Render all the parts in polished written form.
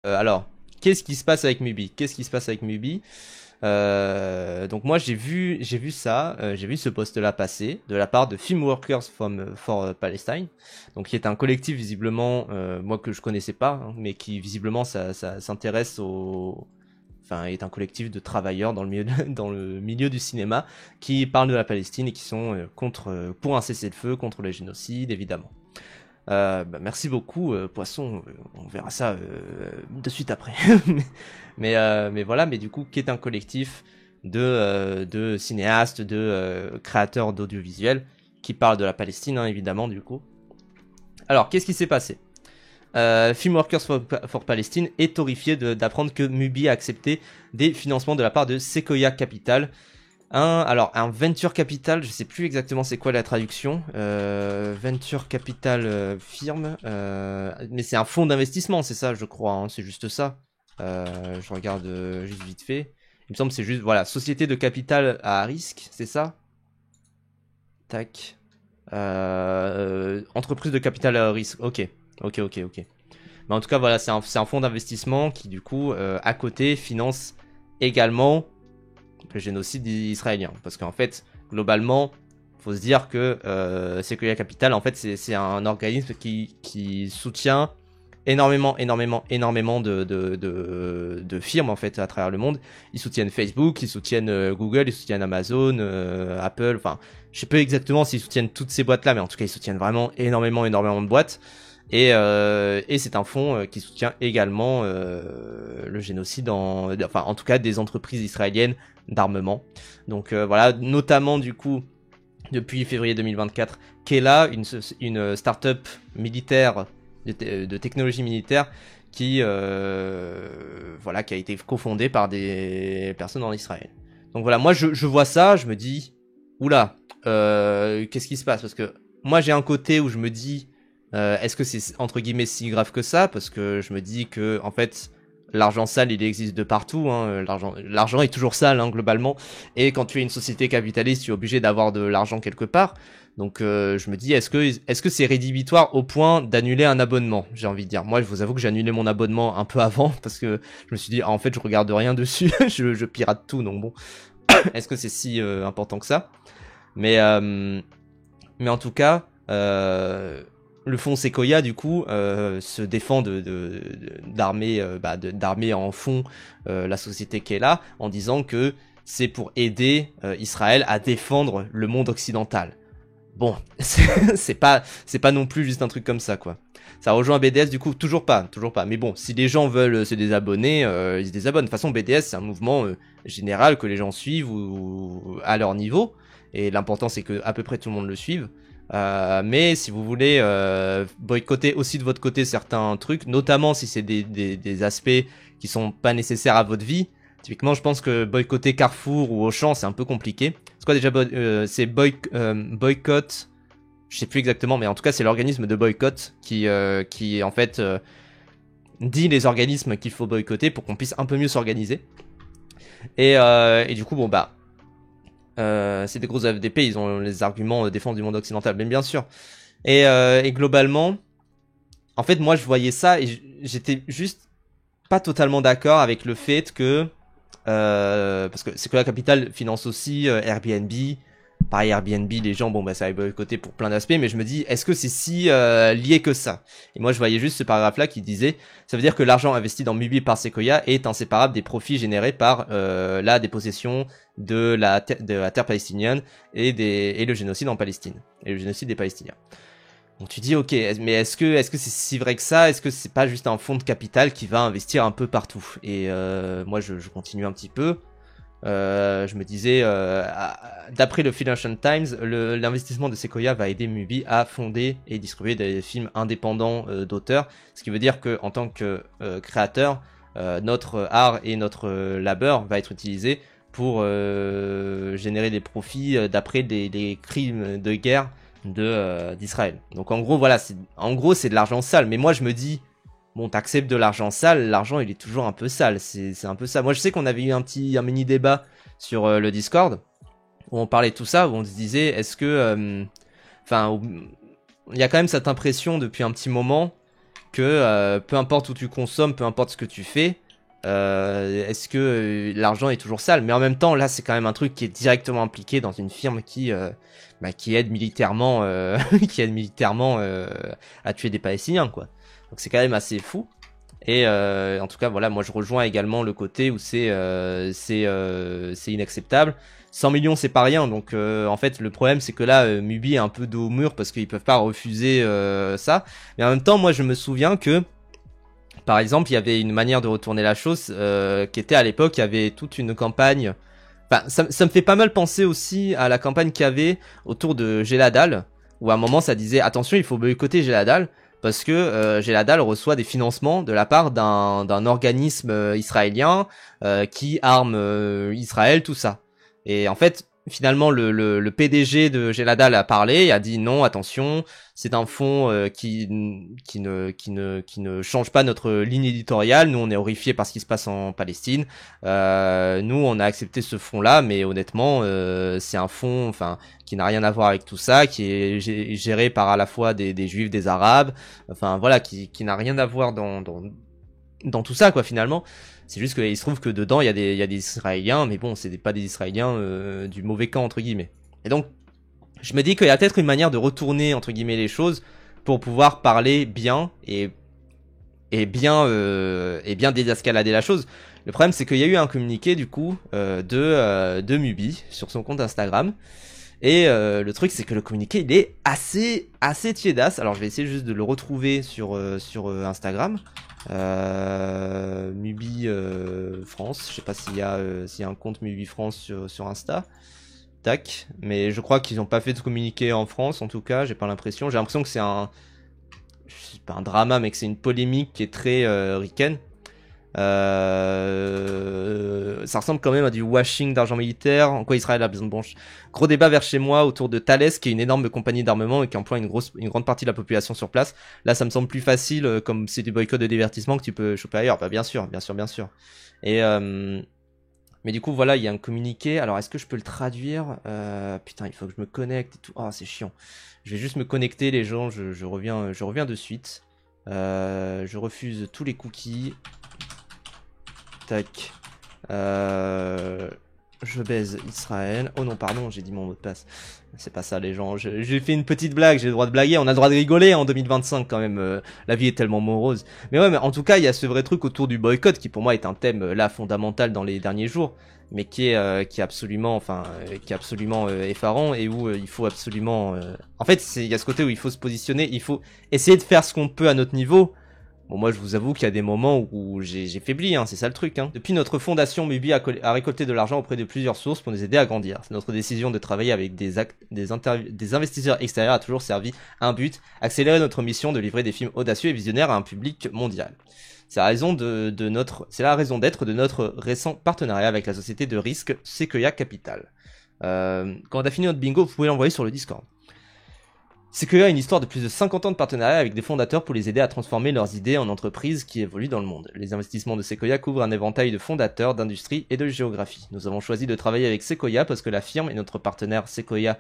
Alors, qu'est-ce qui se passe avec Mubi? Qu'est-ce qui se passe avec Mubi? Donc moi j'ai vu ça, j'ai vu ce post-là passer de la part de Film Workers for Palestine, donc qui est un collectif visiblement, moi que je connaissais pas, hein, mais qui visiblement ça s'intéresse au, enfin est un collectif de travailleurs dans le milieu dans le milieu du cinéma qui parlent de la Palestine et qui sont contre pour un cessez-le-feu, contre le génocide évidemment. Merci beaucoup, Poisson. On verra ça de suite après. mais voilà, mais du coup, qui est un collectif de cinéastes, de créateurs d'audiovisuel qui parlent de la Palestine, hein, évidemment, du coup. Alors, qu'est-ce qui s'est passé? Filmworkers for Palestine est horrifié d'apprendre que Mubi a accepté des financements de la part de Sequoia Capital, un venture capital, je sais plus exactement c'est quoi la traduction. Venture capital firme, mais c'est un fonds d'investissement, c'est ça, je crois. Hein, c'est juste ça. Je regarde juste vite fait. Il me semble que c'est juste voilà, société de capital à risque, c'est ça. Tac. Entreprise de capital à risque. Ok, ok. Mais en tout cas voilà, c'est un fonds d'investissement qui du coup à côté finance également le génocide israélien. Parce qu'en fait, globalement, faut se dire que Sequoia Capital, en fait, c'est un organisme qui soutient énormément de firmes, en fait, à travers le monde. Ils soutiennent Facebook, ils soutiennent Google, ils soutiennent Amazon, Apple, enfin, je sais pas exactement s'ils soutiennent toutes ces boîtes-là, mais en tout cas, ils soutiennent vraiment énormément de boîtes. Et c'est un fonds qui soutient également le génocide enfin en tout cas des entreprises israéliennes d'armement. Donc voilà, notamment du coup depuis février 2024, Kela, une start-up militaire de technologie militaire qui voilà qui a été cofondée par des personnes en Israël. Donc voilà, moi je vois ça, je me dis oula, qu'est-ce qui se passe? Parce que moi j'ai un côté où je me dis est-ce que c'est entre guillemets si grave que ça? Parce que je me dis que en fait l'argent sale il existe de partout, hein. L'argent est toujours sale, hein, globalement. Et quand tu es une société capitaliste, tu es obligé d'avoir de l'argent quelque part. Donc je me dis est-ce que c'est rédhibitoire au point d'annuler un abonnement? J'ai envie de dire. Moi je vous avoue que j'ai annulé mon abonnement un peu avant parce que je me suis dit en fait je regarde rien dessus, je pirate tout donc bon. Est-ce que c'est si important que ça? Mais mais en tout cas le fonds Sequoia du coup se défend d'armer en fond la société qui est là en disant que c'est pour aider Israël à défendre le monde occidental. Bon, c'est pas non plus juste un truc comme ça quoi. Ça rejoint BDS du coup toujours pas. Mais bon, si les gens veulent se désabonner, ils se désabonnent. De toute façon, BDS c'est un mouvement général que les gens suivent ou à leur niveau. Et l'important c'est que à peu près tout le monde le suive. Mais si vous voulez boycotter aussi de votre côté certains trucs, notamment si c'est des aspects qui sont pas nécessaires à votre vie, typiquement je pense que boycotter Carrefour ou Auchan c'est un peu compliqué. C'est quoi déjà c'est boycott, je sais plus exactement, mais en tout cas c'est l'organisme de boycott qui en fait dit les organismes qu'il faut boycotter pour qu'on puisse un peu mieux s'organiser. Et du coup bon bah c'est des gros AFDP, ils ont les arguments défense du monde occidental, bien sûr. Et globalement, en fait, moi, je voyais ça et j'étais juste pas totalement d'accord avec le fait que parce que c'est que la capitale finance aussi Airbnb. Pareil, Airbnb, les gens, bon, bah, ça va boycotter pour plein d'aspects, mais je me dis, est-ce que c'est si lié que ça? Et moi, je voyais juste ce paragraphe-là qui disait, ça veut dire que l'argent investi dans Mubi par Sequoia est inséparable des profits générés par la dépossession de la terre palestinienne et le génocide en Palestine, et le génocide des Palestiniens. Donc tu dis, ok, mais est-ce que c'est si vrai que ça? Est-ce que c'est pas juste un fonds de capital qui va investir un peu partout? Et moi, je continue un petit peu. Je me disais, d'après le Financial Times, l'investissement de Sequoia va aider Mubi à fonder et distribuer des films indépendants d'auteurs, ce qui veut dire que en tant que créateur, notre art et notre labeur va être utilisé pour générer des profits d'après des crimes de guerre d'Israël. Donc en gros voilà, c'est de l'argent sale. Mais moi je me dis bon, t'acceptes de l'argent sale, l'argent il est toujours un peu sale, c'est un peu ça. Moi je sais qu'on avait eu un mini débat sur le Discord où on parlait de tout ça, où on se disait il y a quand même cette impression depuis un petit moment que peu importe où tu consommes, peu importe ce que tu fais, est-ce que l'argent est toujours sale? Mais en même temps, là, c'est quand même un truc qui est directement impliqué dans une firme qui aide militairement, qui aide militairement à tuer des Palestiniens, quoi. Donc c'est quand même assez fou. Et en tout cas, voilà, moi je rejoins également le côté où c'est inacceptable. 100 millions, c'est pas rien. Donc en fait, le problème c'est que là, Mubi est un peu dos au mur parce qu'ils peuvent pas refuser ça. Mais en même temps, moi je me souviens que par exemple, il y avait une manière de retourner la chose qui était à l'époque, il y avait toute une campagne. Enfin, ça me fait pas mal penser aussi à la campagne qu'il y avait autour de Geladal, où à un moment ça disait attention, il faut boycotter Geladal parce que Geladal reçoit des financements de la part d'un organisme israélien qui arme Israël, tout ça. Et en fait, finalement, le PDG de Geladal a parlé et a dit non, attention, c'est un fonds qui ne change pas notre ligne éditoriale. Nous, on est horrifiés par ce qui se passe en Palestine. Nous, on a accepté ce fonds-là, mais honnêtement, c'est un fonds, enfin, qui n'a rien à voir avec tout ça, qui est géré par à la fois des Juifs, des Arabes, enfin voilà, qui n'a rien à voir dans tout ça, quoi, finalement. C'est juste qu'il se trouve que dedans, il y a des Israéliens, mais bon, c'est pas des Israéliens du mauvais camp, entre guillemets. Et donc, je me dis qu'il y a peut-être une manière de retourner, entre guillemets, les choses pour pouvoir parler bien et bien désescalader la chose. Le problème, c'est qu'il y a eu un communiqué, du coup, de Mubi sur son compte Instagram. Et le truc, c'est que le communiqué, il est assez tiédasse. Alors, je vais essayer juste de le retrouver sur Instagram. Mubi France, je sais pas s'il y a un compte Mubi France sur Insta. Tac, mais je crois qu'ils n'ont pas fait de communiqué en France, en tout cas, j'ai pas l'impression. J'ai l'impression que c'est pas un drama, mais que c'est une polémique qui est très ricaine. Ça ressemble quand même à du washing d'argent militaire. En quoi Israël a besoin de blanche? Gros débat vers chez moi autour de Thales, qui est une énorme compagnie d'armement et qui emploie une grande partie de la population sur place. Là, ça me semble plus facile, comme c'est du boycott de divertissement que tu peux choper ailleurs. Bah, bien sûr. Et mais du coup, voilà, il y a un communiqué. Alors, est-ce que je peux le traduire? Putain, il faut que je me connecte et tout. Ah, c'est chiant. Je vais juste me connecter, les gens. Je reviens de suite. Je refuse tous les cookies. Tac. Je baise Israël. Oh non, pardon, j'ai dit mon mot de passe. C'est pas ça, les gens. J'ai fait une petite blague, j'ai le droit de blaguer. On a le droit de rigoler en 2025 quand même. La vie est tellement morose. Mais ouais, mais en tout cas, il y a ce vrai truc autour du boycott qui pour moi est un thème là fondamental dans les derniers jours, mais qui est absolument, effarant et où il faut absolument. En fait, il y a ce côté où il faut se positionner, il faut essayer de faire ce qu'on peut à notre niveau. Bon, moi, je vous avoue qu'il y a des moments où j'ai faibli, hein, c'est ça le truc. Hein. Depuis notre fondation, Mubi a récolté de l'argent auprès de plusieurs sources pour nous aider à grandir. Notre décision de travailler avec des investisseurs extérieurs a toujours servi un but, accélérer notre mission de livrer des films audacieux et visionnaires à un public mondial. C'est la raison d'être de notre récent partenariat avec la société de risque Sequoia Capital. Quand on a fini notre bingo, vous pouvez l'envoyer sur le Discord. Sequoia a une histoire de plus de 50 ans de partenariat avec des fondateurs pour les aider à transformer leurs idées en entreprises qui évoluent dans le monde. Les investissements de Sequoia couvrent un éventail de fondateurs, d'industrie et de géographie. Nous avons choisi de travailler avec Sequoia parce que la firme et notre partenaire Sequoia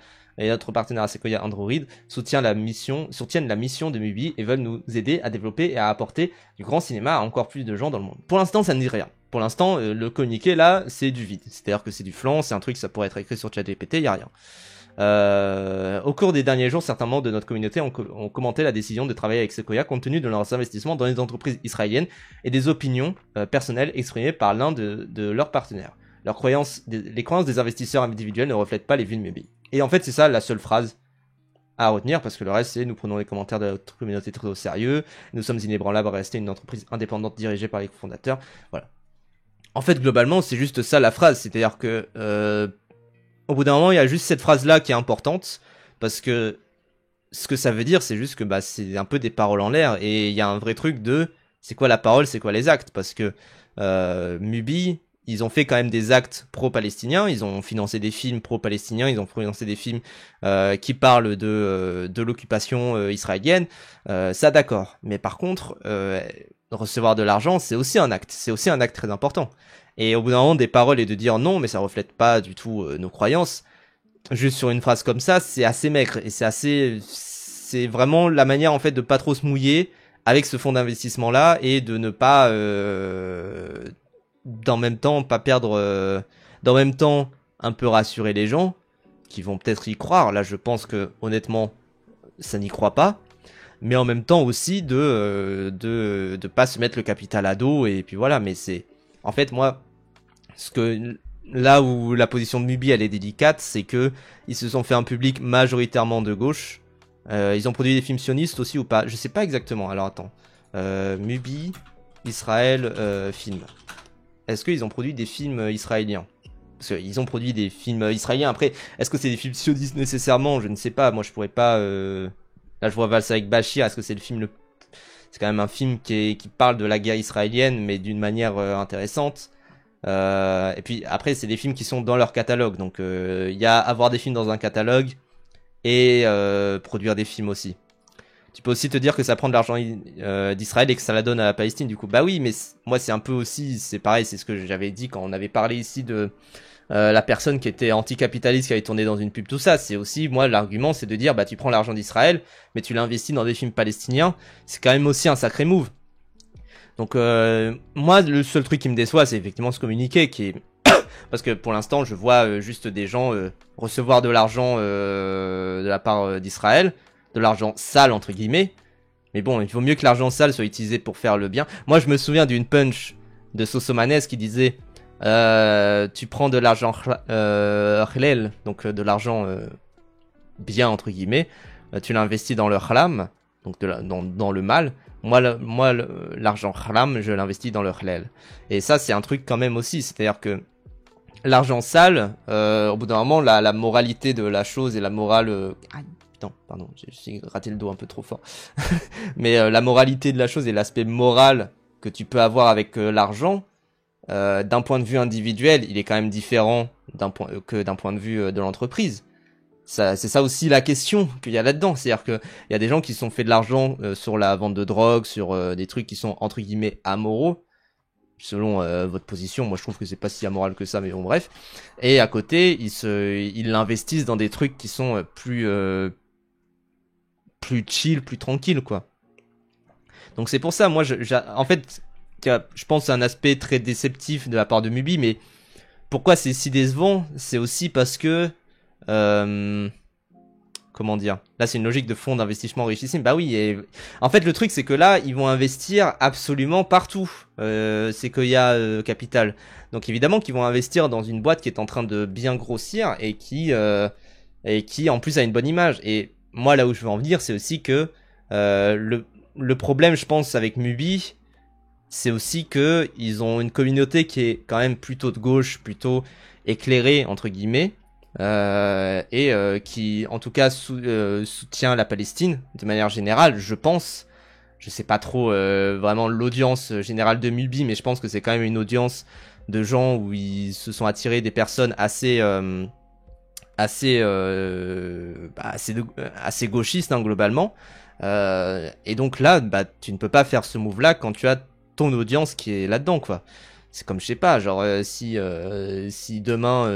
Android soutiennent la mission de Mubi et veulent nous aider à développer et à apporter du grand cinéma à encore plus de gens dans le monde. Pour l'instant, ça ne dit rien. Pour l'instant, le communiqué là, c'est du vide. C'est-à-dire que c'est du flan, c'est un truc, ça pourrait être écrit sur ChatGPT, il y a rien. Au cours des derniers jours, certains membres de notre communauté ont commenté la décision de travailler avec Sequoia compte tenu de leurs investissements dans les entreprises israéliennes et des opinions personnelles exprimées par l'un de leurs partenaires. Les croyances des investisseurs individuels ne reflètent pas les vues de Mubi. Et en fait, c'est ça la seule phrase à retenir, parce que le reste, c'est nous prenons les commentaires de notre communauté très au sérieux, nous sommes inébranlables à rester une entreprise indépendante dirigée par les fondateurs. Voilà. En fait, globalement, c'est juste ça la phrase, c'est-à-dire que au bout d'un moment, il y a juste cette phrase-là qui est importante, parce que ce que ça veut dire, c'est juste que c'est un peu des paroles en l'air, et il y a un vrai truc de c'est quoi la parole, c'est quoi les actes, parce que Mubi, ils ont fait quand même des actes pro-palestiniens, ils ont financé des films pro-palestiniens, ils ont financé des films qui parlent de l'occupation israélienne, ça d'accord, mais par contre, recevoir de l'argent, c'est aussi un acte très important. Et au bout d'un moment, des paroles et de dire non, mais ça reflète pas du tout nos croyances, juste sur une phrase comme ça, c'est assez maigre et c'est vraiment la manière en fait de pas trop se mouiller avec ce fonds d'investissement là et de ne pas d'en même temps pas perdre d'en même temps un peu rassurer les gens qui vont peut-être y croire. Là, je pense que honnêtement, ça n'y croit pas. Mais en même temps aussi de pas se mettre le capital à dos et puis voilà. Mais c'est en fait moi là où la position de Mubi elle est délicate, c'est que ils se sont fait un public majoritairement de gauche. Ils ont produit des films sionistes aussi ou pas? Je sais pas exactement. Alors attends, Mubi, Israël, film. Est-ce qu'ils ont produit des films israéliens? Parce qu'ils ont produit des films israéliens. Après, est-ce que c'est des films sionistes nécessairement? Je ne sais pas. Moi, je pourrais pas. Là, je vois Valsa avec Bashir. Est-ce que c'est le film C'est quand même un film qui parle de la guerre israélienne, mais d'une manière intéressante. Et puis après, c'est des films qui sont dans leur catalogue. Donc, il y a avoir des films dans un catalogue et produire des films aussi. Tu peux aussi te dire que ça prend de l'argent d'Israël et que ça la donne à la Palestine. Du coup, bah oui, mais moi, c'est un peu aussi, c'est pareil, c'est ce que j'avais dit quand on avait parlé ici de la personne qui était anticapitaliste, qui avait tourné dans une pub, tout ça. C'est aussi, moi, l'argument, c'est de dire, bah, tu prends l'argent d'Israël, mais tu l'investis dans des films palestiniens. C'est quand même aussi un sacré move. Donc, moi, le seul truc qui me déçoit, c'est effectivement ce communiqué qui est... Parce que pour l'instant, je vois juste des gens recevoir de l'argent de la part d'Israël, de l'argent sale, entre guillemets. Mais bon, il vaut mieux que l'argent sale soit utilisé pour faire le bien. Moi, je me souviens d'une punch de Sosomanes qui disait tu prends de l'argent halal, donc de l'argent bien, entre guillemets, tu l'investis dans le haram, donc dans le mal. Moi, l'argent haram, je l'investis dans le halal. Et ça, c'est un truc quand même aussi. C'est-à-dire que l'argent sale, au bout d'un moment, la moralité de la chose et la morale... Putain, pardon, j'ai raté le dos un peu trop fort. Mais la moralité de la chose et l'aspect moral que tu peux avoir avec l'argent, d'un point de vue individuel, il est quand même différent que d'un point de vue de l'entreprise. C'est ça aussi la question qu'il y a là-dedans. C'est-à-dire qu'il y a des gens qui se sont fait de l'argent sur la vente de drogue, sur des trucs qui sont entre guillemets amoraux. Selon votre position, moi je trouve que c'est pas si amoral que ça, mais bon bref. Et à côté, ils l'investissent dans des trucs qui sont plus chill, plus tranquille, quoi. Donc c'est pour ça, moi, en fait, je pense que c'est un aspect très déceptif de la part de Mubi, mais pourquoi c'est si décevant? C'est aussi parce que comment dire? Là, c'est une logique de fonds d'investissement richissime. Bah oui, et en fait, le truc, c'est que là, ils vont investir absolument partout. C'est qu'il y a capital. Donc évidemment qu'ils vont investir dans une boîte qui est en train de bien grossir et qui en plus a une bonne image. Et moi, là où je veux en venir, c'est aussi que le problème, je pense, avec Mubi, c'est aussi que ils ont une communauté qui est quand même plutôt de gauche, plutôt éclairée entre guillemets. Qui en tout cas soutient la Palestine de manière générale, je pense. Je sais pas trop vraiment l'audience générale de Mubi, mais je pense que c'est quand même une audience de gens où ils se sont attirés des personnes assez gauchistes hein, globalement. Et donc là, bah tu ne peux pas faire ce move là quand tu as ton audience qui est là-dedans quoi. C'est comme je sais pas, genre si demain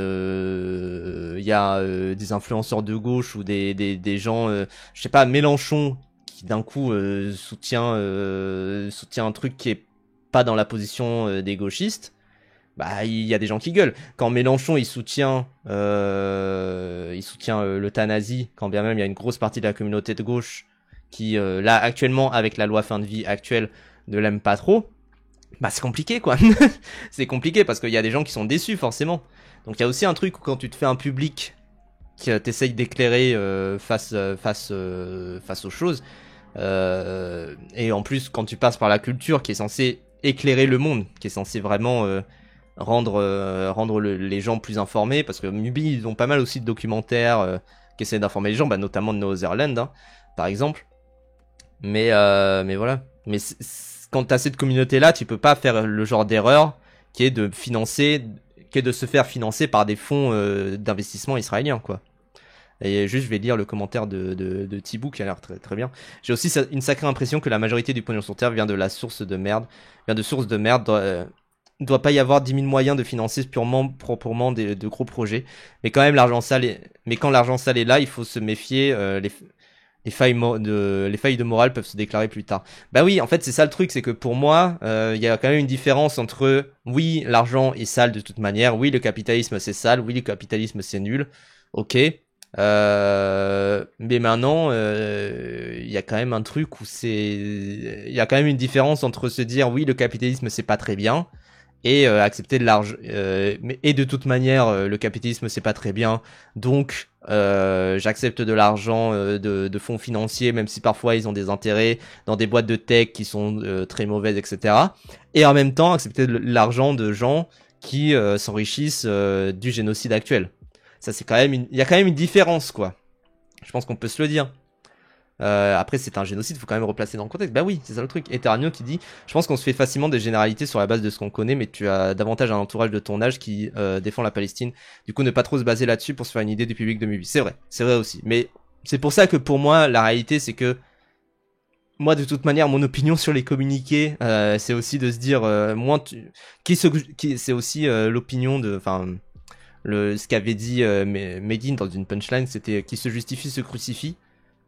il y a des influenceurs de gauche ou des gens je sais pas Mélenchon qui d'un coup soutient un truc qui est pas dans la position des gauchistes, bah il y a des gens qui gueulent. Quand Mélenchon il soutient l'euthanasie, quand bien même il y a une grosse partie de la communauté de gauche qui là actuellement avec la loi fin de vie actuelle ne l'aime pas trop. Bah c'est compliqué quoi. C'est compliqué parce qu'il y a des gens qui sont déçus forcément. Donc il y a aussi un truc où quand tu te fais un public qui t'essaye d'éclairer face aux choses et en plus quand tu passes par la culture qui est censée éclairer le monde, qui est censée vraiment rendre les gens plus informés parce que Mubi ils ont pas mal aussi de documentaires qui essaient d'informer les gens, bah notamment de Netherlands hein, par exemple. Mais voilà. Mais quand t'as cette communauté-là, tu peux pas faire le genre d'erreur qui est de se faire financer par des fonds d'investissement israéliens, quoi. Et juste, je vais lire le commentaire de Thibaut qui a l'air très très bien. J'ai aussi une sacrée impression que la majorité du pognon sur terre vient de sources de merde. Doit pas y avoir 10 000 moyens de financer proprement de gros projets. Mais quand même, quand l'argent sale est là, il faut se méfier. les failles de morale peuvent se déclarer plus tard. Bah oui, en fait, c'est ça le truc, c'est que pour moi, il y a quand même une différence entre, oui, l'argent est sale de toute manière, oui, le capitalisme c'est sale, oui, le capitalisme c'est nul, ok. Mais maintenant, il y a quand même un truc où il y a quand même une différence entre se dire, oui, le capitalisme c'est pas très bien, et accepter de l'argent. Et de toute manière, le capitalisme c'est pas très bien, donc j'accepte de l'argent de fonds financiers, même si parfois ils ont des intérêts dans des boîtes de tech qui sont très mauvaises, etc. Et en même temps, accepter de l'argent de gens qui s'enrichissent du génocide actuel. Ça c'est quand même il y a quand même une différence, quoi. Je pense qu'on peut se le dire. Après, c'est un génocide, faut quand même replacer dans le contexte. Bah oui, c'est ça le truc. Et Terranio qui dit, je pense qu'on se fait facilement des généralités sur la base de ce qu'on connaît, mais tu as davantage un entourage de ton âge qui défend la Palestine. Du coup, ne pas trop se baser là-dessus pour se faire une idée du public de Mubi. C'est vrai aussi. Mais c'est pour ça que pour moi, la réalité, c'est que moi, de toute manière, mon opinion sur les communiqués, c'est aussi de se dire, c'est aussi l'opinion de, enfin, ce qu'avait dit Medine dans une punchline, c'était qui se justifie se crucifie.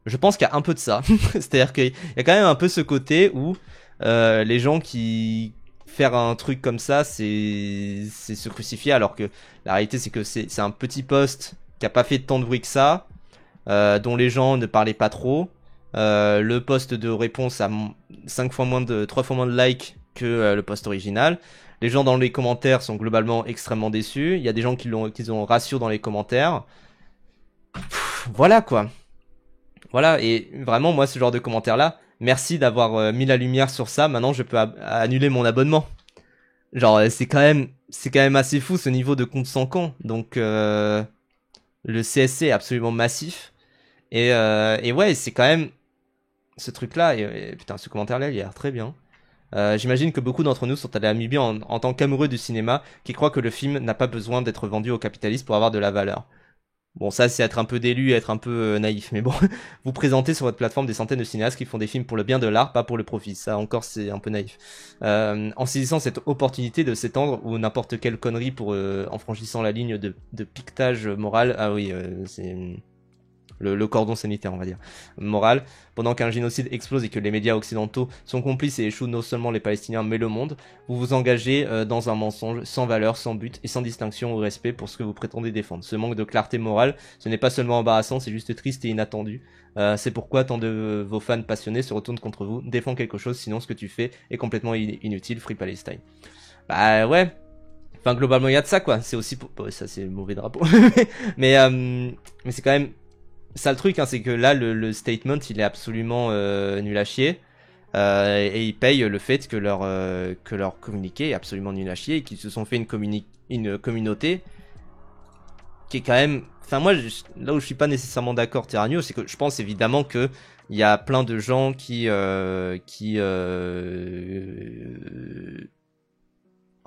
Je pense qu'il y a un peu de ça. C'est-à-dire qu'il y a quand même un peu ce côté où les gens qui faire un truc comme ça, c'est se crucifier, alors que la réalité c'est que c'est un petit post qui a pas fait tant de bruit que ça, dont les gens ne parlaient pas trop. Le post de réponse a 3 fois moins de likes que le post original. Les gens dans les commentaires sont globalement extrêmement déçus. Il y a des gens qui ont rassure dans les commentaires. Voilà quoi. Voilà, et vraiment, moi, ce genre de commentaires-là, merci d'avoir mis la lumière sur ça. Maintenant, je peux annuler mon abonnement. Genre, c'est quand même assez fou ce niveau de compte sans camp. Donc, le CSC est absolument massif. Et ouais, c'est quand même ce truc-là. Et putain, ce commentaire-là, il a l'air très bien. J'imagine que beaucoup d'entre nous sont allés à Mubi en tant qu'amoureux du cinéma, qui croient que le film n'a pas besoin d'être vendu aux capitalistes pour avoir de la valeur. Bon, ça, c'est être un peu d'élu et être un peu naïf. Mais bon, vous présentez sur votre plateforme des centaines de cinéastes qui font des films pour le bien de l'art, pas pour le profit. Ça, encore, c'est un peu naïf. En saisissant cette opportunité de s'étendre ou n'importe quelle connerie pour, en franchissant la ligne de piquetage moral. Ah oui, c'est le cordon sanitaire, on va dire, moral, pendant qu'un génocide explose et que les médias occidentaux sont complices et échouent non seulement les Palestiniens mais le monde, vous vous engagez dans un mensonge sans valeur, sans but et sans distinction ou respect pour ce que vous prétendez défendre. Ce manque de clarté morale, ce n'est pas seulement embarrassant, c'est juste triste et inattendu. C'est pourquoi tant de vos fans passionnés se retournent contre vous. Défends quelque chose, sinon ce que tu fais est complètement inutile. Free Palestine. Bah ouais. Enfin, globalement, il y a de ça, quoi. C'est aussi pour... Bon, ça, c'est mauvais drapeau. Mais c'est quand même ça le truc, hein, c'est que là le statement il est absolument nul à chier, et ils payent le fait que leur communiqué est absolument nul à chier et qu'ils se sont fait une communauté qui est quand même, enfin moi là où je suis pas nécessairement d'accord Terranio, c'est que je pense évidemment que il y a plein de gens qui en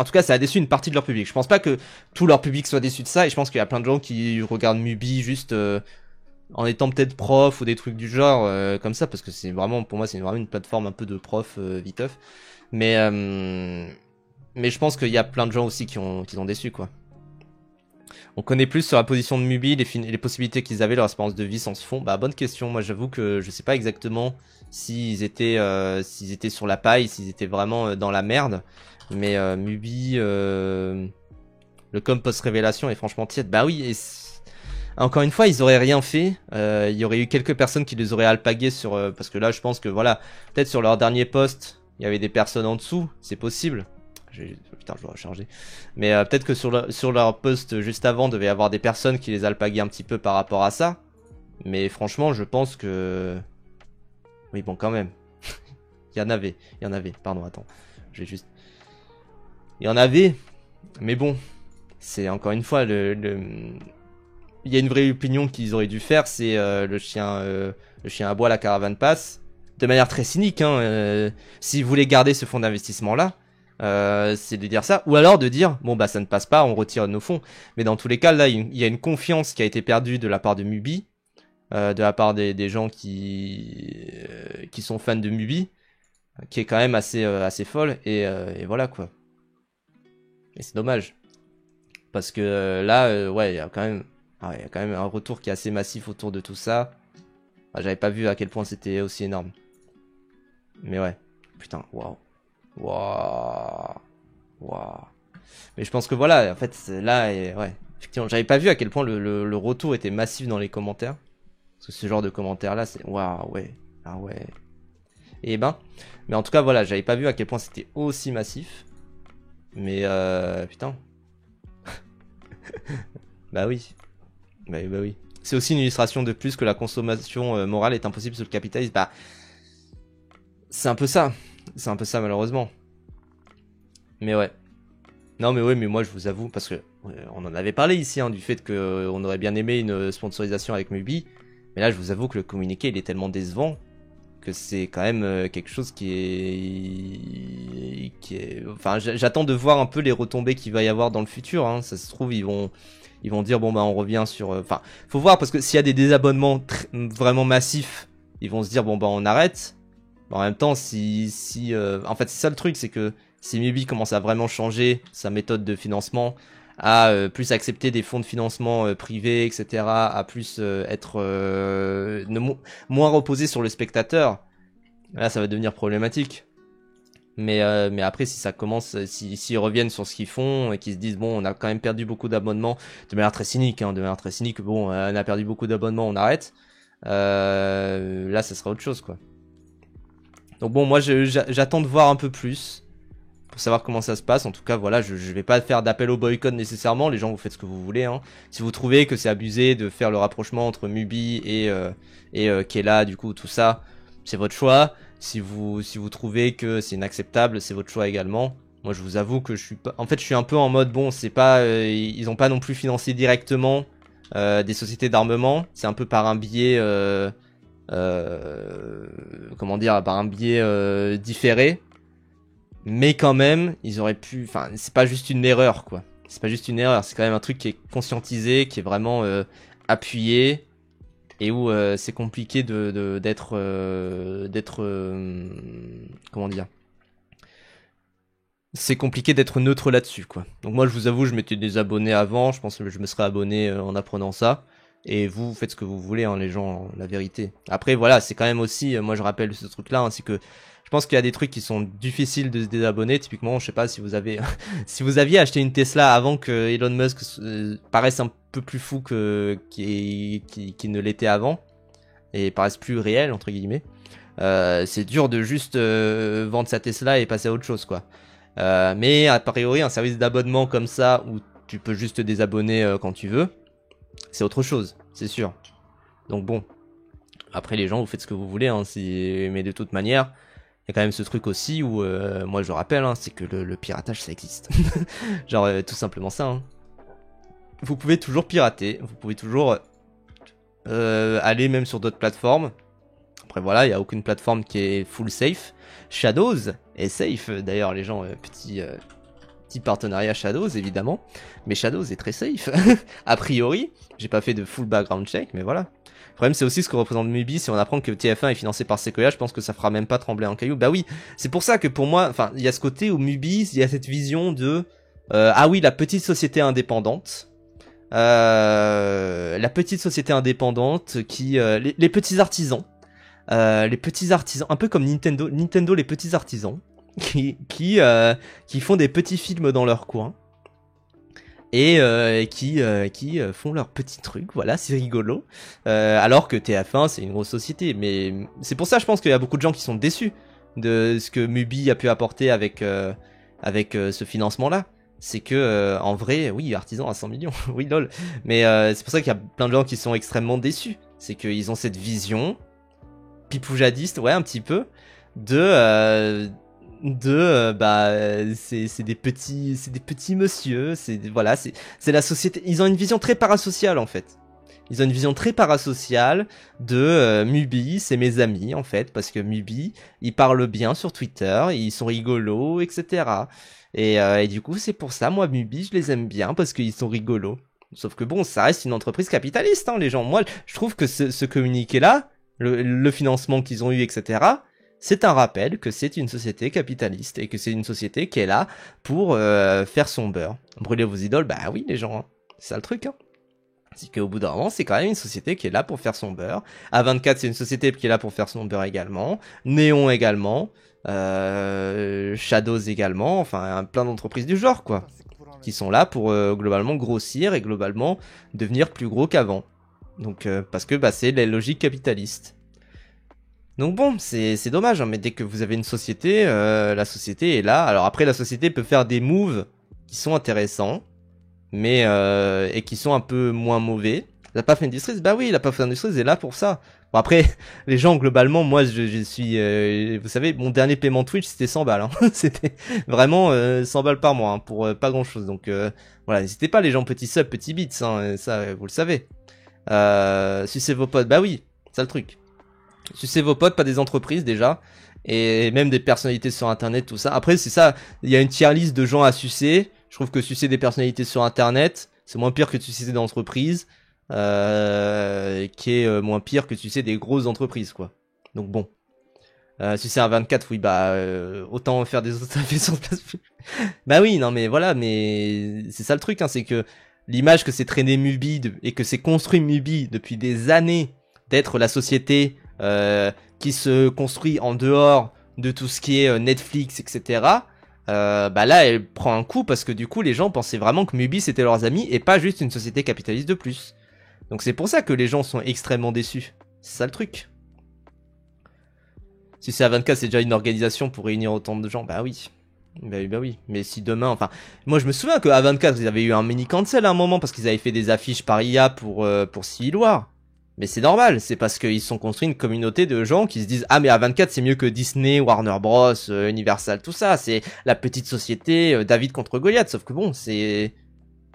tout cas, ça a déçu une partie de leur public. Je pense pas que tout leur public soit déçu de ça, et je pense qu'il y a plein de gens qui regardent Mubi juste en étant peut-être prof ou des trucs du genre comme ça, parce que c'est vraiment, pour moi, c'est vraiment une plateforme un peu de prof viteuf. Mais je pense qu'il y a plein de gens aussi qui ont déçu, quoi. On connaît plus sur la position de Mubi, les possibilités qu'ils avaient, leur espérance de vie sans ce fond. Bah, bonne question. Moi, j'avoue que je sais pas exactement s'ils étaient sur la paille, s'ils étaient vraiment dans la merde. Mais Mubi, le com post-révélation est franchement tiède. Bah oui, et encore une fois, ils auraient rien fait. Il y aurait eu quelques personnes qui les auraient alpagués sur... parce que là, je pense que voilà, peut-être sur leur dernier post, il y avait des personnes en dessous. C'est possible. Putain, je dois recharger. Mais peut-être que sur leur post juste avant, devait y avoir des personnes qui les alpaguaient un petit peu par rapport à ça. Mais franchement, je pense que... Oui, bon, quand même. Il y en avait. Pardon, attends. Je vais juste... Il y en avait. Mais bon. C'est encore une fois il y a une vraie opinion qu'ils auraient dû faire, c'est le chien à bois, la caravane passe, de manière très cynique. Hein, si vous voulez garder ce fonds d'investissement là, c'est de dire ça, ou alors de dire bon bah ça ne passe pas, on retire nos fonds. Mais dans tous les cas, là, il y a une confiance qui a été perdue de la part de Mubi, de la part des gens qui sont fans de Mubi, qui est quand même assez folle. Et voilà quoi. Et c'est dommage. Parce que là, ouais, il y a quand même un retour qui est assez massif autour de tout ça. Ah, j'avais pas vu à quel point c'était aussi énorme. Mais ouais. Putain, waouh. Waouh. Waouh. Mais je pense que voilà, en fait, là, ouais. Effectivement, j'avais pas vu à quel point le retour était massif dans les commentaires. Parce que ce genre de commentaires-là, c'est... Waouh, ouais. Ah ouais. Et ben... Mais en tout cas, voilà, j'avais pas vu à quel point c'était aussi massif. Mais, putain. Bah oui. Bah oui. C'est aussi une illustration de plus que la consommation morale est impossible sous le capitalisme. Bah... C'est un peu ça. C'est un peu ça, malheureusement. Mais ouais. Non mais ouais, mais moi je vous avoue, parce que on en avait parlé ici, hein, du fait que on aurait bien aimé une sponsorisation avec Mubi, mais là je vous avoue que le communiqué il est tellement décevant que c'est quand même quelque chose qui est, enfin j'attends de voir un peu les retombées qu'il va y avoir dans le futur, hein. Ça se trouve ils vont dire bon bah on revient sur, enfin faut voir parce que s'il y a des désabonnements vraiment massifs, ils vont se dire bon bah on arrête. En même temps, en fait, c'est ça le truc, c'est que si Mubi commence à vraiment changer sa méthode de financement, à plus accepter des fonds de financement privés, etc., à plus être moins reposé sur le spectateur, là, ça va devenir problématique. Mais après, si ça commence, s'ils reviennent sur ce qu'ils font et qu'ils se disent bon, on a quand même perdu beaucoup d'abonnements, de manière très cynique, hein, bon, on a perdu beaucoup d'abonnements, on arrête. Là, ça sera autre chose, quoi. Donc bon, moi j'attends de voir un peu plus pour savoir comment ça se passe. En tout cas, voilà, je vais pas faire d'appel au boycott nécessairement. Les gens, vous faites ce que vous voulez, hein. Si vous trouvez que c'est abusé de faire le rapprochement entre Mubi et Kela, du coup, tout ça, c'est votre choix. Si vous trouvez que c'est inacceptable, c'est votre choix également. Moi, je vous avoue que je suis pas... En fait, je suis un peu en mode, bon, c'est pas... ils ont pas non plus financé directement des sociétés d'armement. C'est un peu par un biais... comment dire, par un biais différé, mais quand même ils auraient pu, enfin c'est pas juste une erreur quoi, c'est pas juste une erreur, c'est quand même un truc qui est conscientisé, qui est vraiment appuyé, et où c'est compliqué d'être comment dire, c'est compliqué d'être neutre là-dessus quoi. Donc moi je vous avoue, je m'étais désabonné avant, je pense que je me serais abonné en apprenant ça. Et vous faites ce que vous voulez, hein, les gens, la vérité. Après, voilà, c'est quand même aussi, moi je rappelle ce truc-là, hein, c'est que je pense qu'il y a des trucs qui sont difficiles de se désabonner. Typiquement, je sais pas si vous avez, si vous aviez acheté une Tesla avant que Elon Musk paraisse un peu plus fou qu'il ne l'était avant, et paraisse plus réel entre guillemets. C'est dur de juste vendre sa Tesla et passer à autre chose, quoi. Mais a priori, un service d'abonnement comme ça où tu peux juste te désabonner quand tu veux. C'est autre chose, c'est sûr. Donc bon, après les gens, vous faites ce que vous voulez, hein, mais de toute manière, il y a quand même ce truc aussi où, moi je le rappelle, hein, c'est que le piratage ça existe. Genre tout simplement ça. Hein. Vous pouvez toujours pirater, vous pouvez toujours aller même sur d'autres plateformes. Après voilà, il n'y a aucune plateforme qui est full safe. Shadows est safe, d'ailleurs les gens, petit partenariat Shadows évidemment, mais Shadows est très safe a priori. J'ai pas fait de full background check, mais voilà. Le problème c'est aussi ce que représente Mubi. Si on apprend que TF1 est financé par Sequoia, je pense que ça fera même pas trembler un caillou. Bah oui, c'est pour ça que pour moi, enfin il y a ce côté où Mubi, il y a cette vision de ah oui, la petite société indépendante. La petite société indépendante qui les petits artisans, un peu comme Nintendo les petits artisans qui font des petits films dans leur coin et qui font leurs petits trucs, voilà, c'est rigolo. Alors que TF1 c'est une grosse société, mais c'est pour ça je pense qu'il y a beaucoup de gens qui sont déçus de ce que Mubi a pu apporter avec ce financement-là. C'est que en vrai, oui, artisan à 100 millions, oui lol, mais c'est pour ça qu'il y a plein de gens qui sont extrêmement déçus. C'est qu'ils ont cette vision pipoujadiste, ouais, un petit peu, c'est des petits monsieur, voilà, c'est la société. Ils ont une vision très parasociale en fait. Ils ont une vision très parasociale de Mubi, c'est mes amis en fait, parce que Mubi, ils parlent bien sur Twitter, ils sont rigolos, etc. Et du coup, c'est pour ça, moi, Mubi, je les aime bien, parce qu'ils sont rigolos. Sauf que bon, ça reste une entreprise capitaliste, hein, les gens. Moi, je trouve que ce communiqué-là, le financement qu'ils ont eu, etc., c'est un rappel que c'est une société capitaliste, et que c'est une société qui est là pour faire son beurre. Brûler vos idoles, bah oui, les gens, hein. C'est ça le truc, hein. C'est qu'au bout d'un moment, c'est quand même une société qui est là pour faire son beurre. A24, c'est une société qui est là pour faire son beurre également. Néon également. Shadows également. Enfin, plein d'entreprises du genre, quoi. Qui sont là pour globalement grossir et globalement devenir plus gros qu'avant. Donc, parce que bah, c'est la logique capitaliste. Donc bon, c'est dommage, hein, mais dès que vous avez une société, la société est là. Alors après, la société peut faire des moves qui sont intéressants, mais et qui sont un peu moins mauvais. La PAF Industries, bah oui, la PAF Industries est là pour ça. Bon après, les gens globalement, moi je suis, vous savez, mon dernier paiement Twitch c'était 100 balles, hein. C'était vraiment 100 balles par mois hein, pour pas grand chose. Donc voilà, n'hésitez pas les gens, petits subs, petits bits, hein, ça vous le savez. Sucez vos potes, bah oui, c'est le truc. Sucez vos potes, pas des entreprises déjà. Et même des personnalités sur internet, tout ça. Après c'est ça, il y a une tier list de gens à sucer. Je trouve que sucer des personnalités sur internet, c'est moins pire que de sucer des entreprises. Qui est moins pire que sucer des grosses entreprises, quoi. Donc bon. Sucer un 24, oui, bah, autant faire des autres affaires sur place. Bah oui, non mais voilà, mais c'est ça le truc, hein, c'est que l'image que s'est traîné Mubi et que s'est construit Mubi depuis des années d'être la société qui se construit en dehors de tout ce qui est Netflix, etc. Bah là, elle prend un coup parce que du coup, les gens pensaient vraiment que Mubi c'était leurs amis et pas juste une société capitaliste de plus. Donc c'est pour ça que les gens sont extrêmement déçus. C'est ça le truc. Si c'est A24, c'est déjà une organisation pour réunir autant de gens, bah oui. Bah oui. Mais si demain, enfin, moi je me souviens que A24, ils avaient eu un mini cancel à un moment parce qu'ils avaient fait des affiches par IA pour Civil War. Mais c'est normal, c'est parce qu'ils se sont construits une communauté de gens qui se disent ah mais A24 c'est mieux que Disney, Warner Bros, Universal, tout ça, c'est la petite société David contre Goliath. Sauf que bon, c'est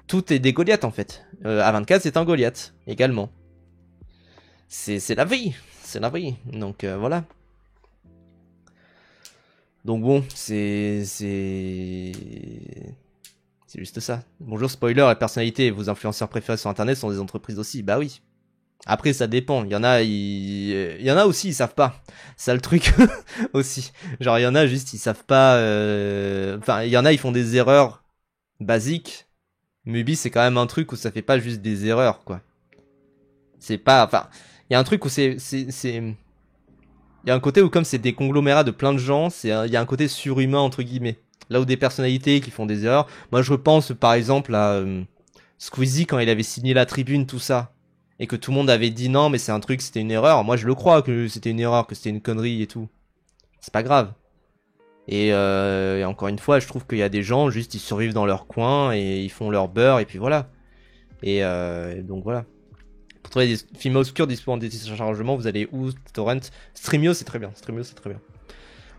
tout est des Goliaths en fait. A24 c'est un Goliath également. C'est la vie, c'est la vie. Donc voilà. Donc bon, c'est juste ça. Bonjour spoiler, la personnalité et vos influenceurs préférés sur internet sont des entreprises aussi. Bah oui. Après ça dépend, il y en a aussi ils savent pas. C'est ça le truc aussi. Genre il y en a juste ils savent pas enfin il y en a ils font des erreurs basiques. Mubi c'est quand même un truc où ça fait pas juste des erreurs quoi. C'est pas enfin il y a un truc où il y a un côté où comme c'est des conglomérats de plein de gens, il y a un côté surhumain entre guillemets. Là où des personnalités qui font des erreurs, moi je repense par exemple à Squeezie quand il avait signé la tribune tout ça et que tout le monde avait dit non mais c'est un truc, c'était une erreur. Moi je le crois que c'était une erreur, que c'était une connerie et tout. C'est pas grave. Et encore une fois, je trouve qu'il y a des gens juste ils survivent dans leur coin et ils font leur beurre et puis voilà. Et donc voilà. Pour trouver des films obscurs disponibles en téléchargement, vous allez où? Torrent. Streamio, c'est très bien. Streamio, c'est très bien.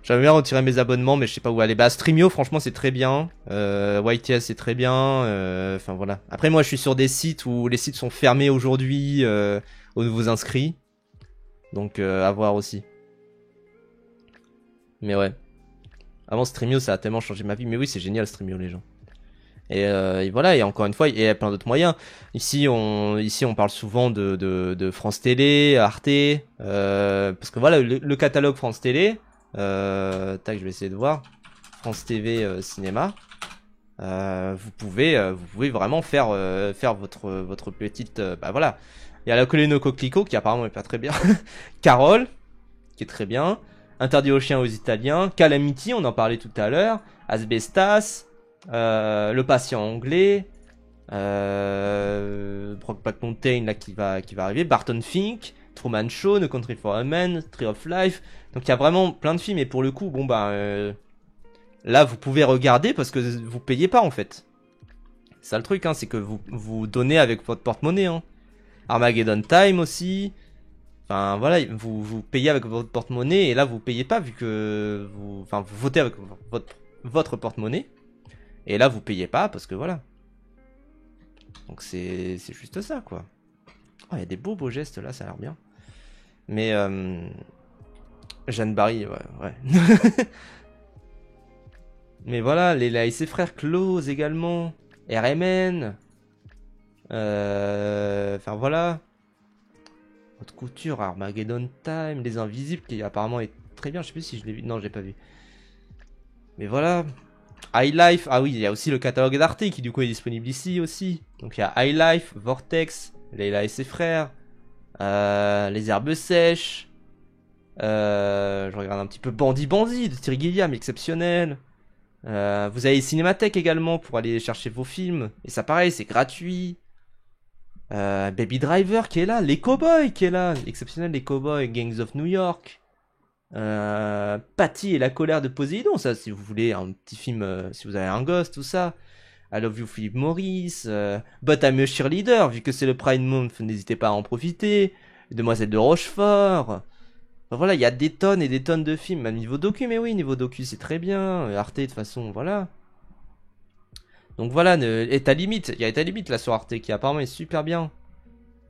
J'aimerais bien retirer mes abonnements, mais je sais pas où aller. Bah, Streamio, franchement, c'est très bien. YTS, c'est très bien. Enfin, voilà. Après, moi, je suis sur des sites où les sites sont fermés aujourd'hui aux nouveaux inscrits. Donc, à voir aussi. Mais ouais. Avant, Streamio, ça a tellement changé ma vie. Mais oui, c'est génial, Streamio, les gens. Et voilà, et encore une fois, il y a plein d'autres moyens. Ici, on parle souvent de France Télé, Arte, parce que voilà, le catalogue France Télé, tac, je vais essayer de voir, France TV Cinéma, vous pouvez vraiment faire votre petite, bah voilà. Il y a la Coleno Coquelicot qui apparemment est pas très bien, Carole qui est très bien, Interdit aux chiens aux Italiens, Calamity, on en parlait tout à l'heure, Asbestas. Le patient anglais, Brokeback Mountain là qui va arriver, Barton Fink, Truman Show, No Country for Old Men, Tree of Life. Donc il y a vraiment plein de films et pour le coup, bon bah là vous pouvez regarder parce que vous payez pas en fait. C'est ça le truc, hein, c'est que vous donnez avec votre porte-monnaie. Hein. Armageddon Time aussi. Enfin voilà, vous payez avec votre porte-monnaie et là vous payez pas vu que vous votez avec votre porte-monnaie. Et là, vous payez pas parce que voilà. Donc c'est juste ça, quoi. Oh, il y a des beaux gestes là, ça a l'air bien. Mais Jeanne Barry, ouais. Mais voilà, les ses frères close également. RMN. Enfin voilà. Haute couture, Armageddon Time, Les Invisibles, qui apparemment est très bien. Je sais plus si je l'ai vu. Non, j'ai pas vu. Mais voilà. High Life, ah oui, il y a aussi le catalogue d'Arte qui du coup est disponible ici aussi. Donc il y a High Life, Vortex, Leila et ses frères, Les Herbes Sèches, je regarde un petit peu Bandit Bandit de Terry Gilliam, exceptionnel. Vous avez Cinémathèque également pour aller chercher vos films, et ça pareil, c'est gratuit. Baby Driver qui est là, Les Cowboys qui est là, exceptionnel, Les Cowboys, Gangs of New York. Patty et la colère de Poséidon, ça si vous voulez un petit film, si vous avez un gosse, tout ça. I Love You Philip Morris, But I'm a Cheerleader, vu que c'est le Pride Month, n'hésitez pas à en profiter. Demoiselle de Rochefort. Enfin, voilà, il y a des tonnes et des tonnes de films, même niveau docu, mais oui, niveau docu c'est très bien. Arte de toute façon, voilà. Donc voilà, et ta limite, il y a ta limite là sur Arte qui apparemment est super bien.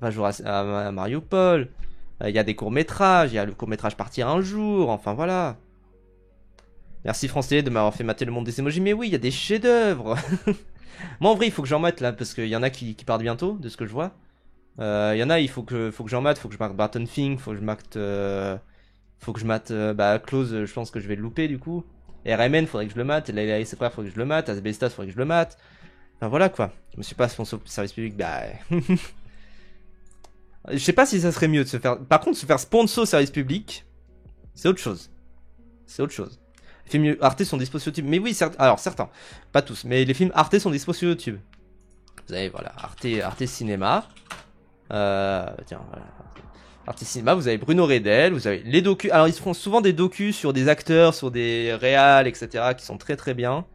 Va jouer à Mario Paul. Il y a des courts-métrages, il y a le court-métrage Partir un jour, enfin voilà. Merci France Télé de m'avoir fait mater le monde des emojis, mais oui, il y a des chefs-d'œuvre. Moi en vrai, il faut que j'en mate là, parce qu'il y en a qui partent bientôt, de ce que je vois. Il y en a, il faut que j'en mate, faut que je mate Barton Fink, faut que je mate bah, Close, je pense que je vais le louper du coup. RMN, faudrait que je le mate, Leila et ses frères, faudrait que je le mate, Asbestas, faudrait que je le mate. Enfin voilà quoi, je me suis pas sponsor service public, bah... Je sais pas si ça serait mieux de se faire... Par contre, se faire sponsor service public, c'est autre chose. C'est autre chose. Les films Arte sont dispo sur YouTube. Mais oui, alors certains. Pas tous. Mais les films Arte sont dispo sur YouTube. Vous avez, voilà, Arte Cinéma. Tiens, voilà. Arte Cinéma, vous avez Bruno Redel, vous avez les docus. Alors, ils font souvent des docus sur des acteurs, sur des réals, etc. qui sont très très bien.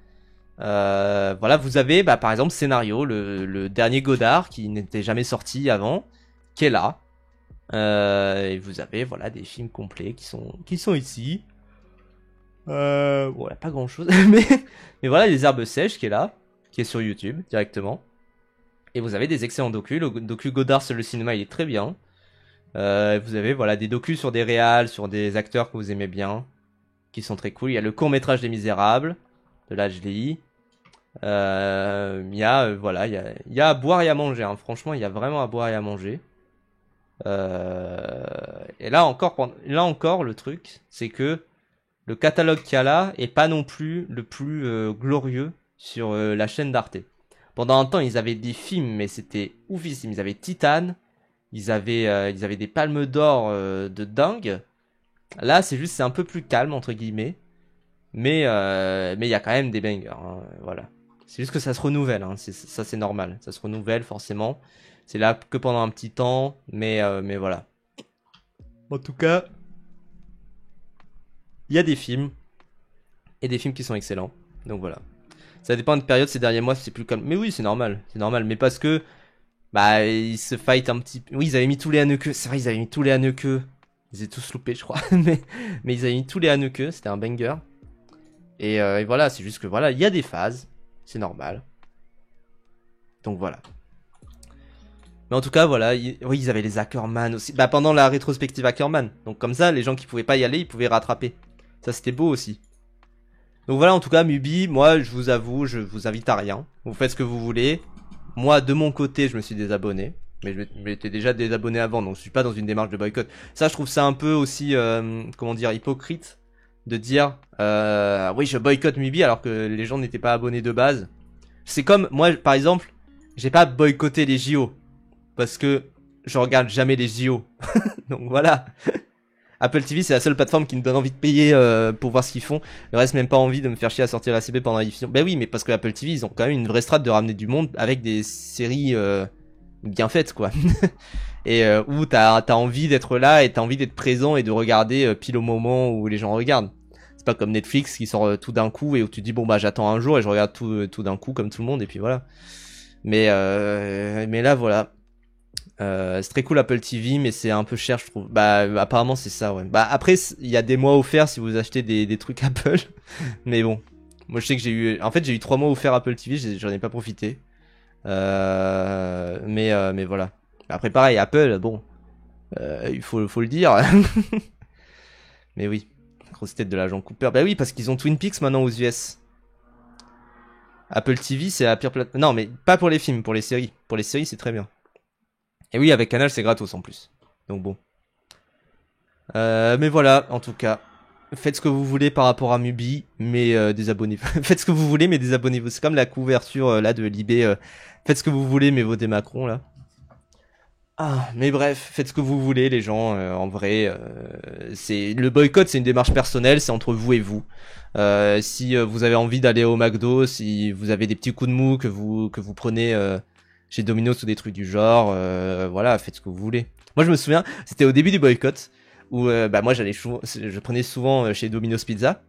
Voilà, vous avez, bah, par exemple, Scénario, le dernier Godard, qui n'était jamais sorti avant, qui est là. Et vous avez, voilà, des films complets qui sont ici. Voilà, pas grand chose. mais voilà, Les Herbes Sèches qui est là, qui est sur YouTube directement. Et vous avez des excellents docus. Le docu Godard sur le cinéma, il est très bien. Vous avez voilà des docus sur des réals, sur des acteurs que vous aimez bien, qui sont très cool. Il y a le court-métrage des Misérables, de l'HDI. Il y a voilà, il y a à boire et à manger. Hein. Franchement, il y a vraiment à boire et à manger. Et là encore, le truc, c'est que le catalogue qu'il y a là est pas non plus le plus glorieux sur la chaîne d'Arte. Pendant un temps, ils avaient des films, mais c'était oufissime. Ils avaient Titane, ils avaient des palmes d'or de dingue. Là, c'est un peu plus calme entre guillemets, mais il y a quand même des bangers. Hein, voilà. C'est juste que ça se renouvelle. Hein, ça, c'est normal. Ça se renouvelle forcément. C'est là que pendant un petit temps, mais voilà. En tout cas, il y a des films et des films qui sont excellents. Donc voilà. Ça dépend de période, ces derniers mois, c'est plus calme. Mais oui, c'est normal. C'est normal. Mais parce que, bah, ils se fight un petit peu. Oui, ils avaient mis tous les Haneke. C'est vrai, ils avaient mis tous les Haneke. Ils étaient tous loupés, je crois. mais ils avaient mis tous les Haneke. C'était un banger. Et voilà, c'est juste que voilà, il y a des phases. C'est normal. Donc voilà. Mais en tout cas, voilà. Oui, ils avaient les Ackerman aussi. Bah, pendant la rétrospective Ackerman. Donc comme ça, les gens qui pouvaient pas y aller, ils pouvaient rattraper. Ça, c'était beau aussi. Donc voilà, en tout cas, Mubi, moi, je vous avoue, je vous invite à rien. Vous faites ce que vous voulez. Moi, de mon côté, je me suis désabonné. Mais je m'étais déjà désabonné avant, donc je suis pas dans une démarche de boycott. Ça, je trouve ça un peu aussi, comment dire, hypocrite de dire, oui, je boycotte Mubi alors que les gens n'étaient pas abonnés de base. C'est comme, moi, par exemple, j'ai pas boycotté les JO. Parce que je regarde jamais les JO. Donc voilà. Apple TV, c'est la seule plateforme qui me donne envie de payer pour voir ce qu'ils font. Le reste, même pas envie de me faire chier à sortir la CB pendant la diffusion. Ben oui, mais parce que Apple TV, ils ont quand même une vraie strate de ramener du monde avec des séries bien faites, quoi. Et où t'as envie d'être là et t'as envie d'être présent et de regarder pile au moment où les gens regardent. C'est pas comme Netflix qui sort tout d'un coup et où tu dis bon bah j'attends un jour et je regarde tout d'un coup comme tout le monde et puis voilà. Mais là voilà. C'est très cool Apple TV, mais c'est un peu cher, je trouve. Bah, apparemment, c'est ça, ouais. Bah, après, il y a des mois offerts si vous achetez des trucs Apple. Mais bon. Moi, je sais que j'ai eu 3 mois offerts Apple TV, j'en ai pas profité. Mais voilà. Après, pareil, Apple, bon. Il faut le dire. Mais oui. Grosse tête de l'agent Cooper. Bah oui, parce qu'ils ont Twin Peaks maintenant aux US. Apple TV, c'est la pire plateforme. Non, mais pas pour les films, pour les séries. Pour les séries, c'est très bien. Et oui, avec Canal, c'est gratos en plus. Donc bon. Mais voilà, en tout cas. Faites ce que vous voulez par rapport à Mubi, mais désabonnez-vous. Faites ce que vous voulez, mais désabonnez-vous. C'est comme la couverture là de Libé. Faites ce que vous voulez, mais votez Macron là. Ah, mais bref, faites ce que vous voulez, les gens. En vrai, c'est le boycott, c'est une démarche personnelle, c'est entre vous et vous. Si vous avez envie d'aller au McDo, si vous avez des petits coups de mou que vous prenez chez Domino's ou des trucs du genre, voilà, faites ce que vous voulez. Moi, je me souviens, c'était au début du boycott où bah moi je prenais souvent chez Domino's Pizza.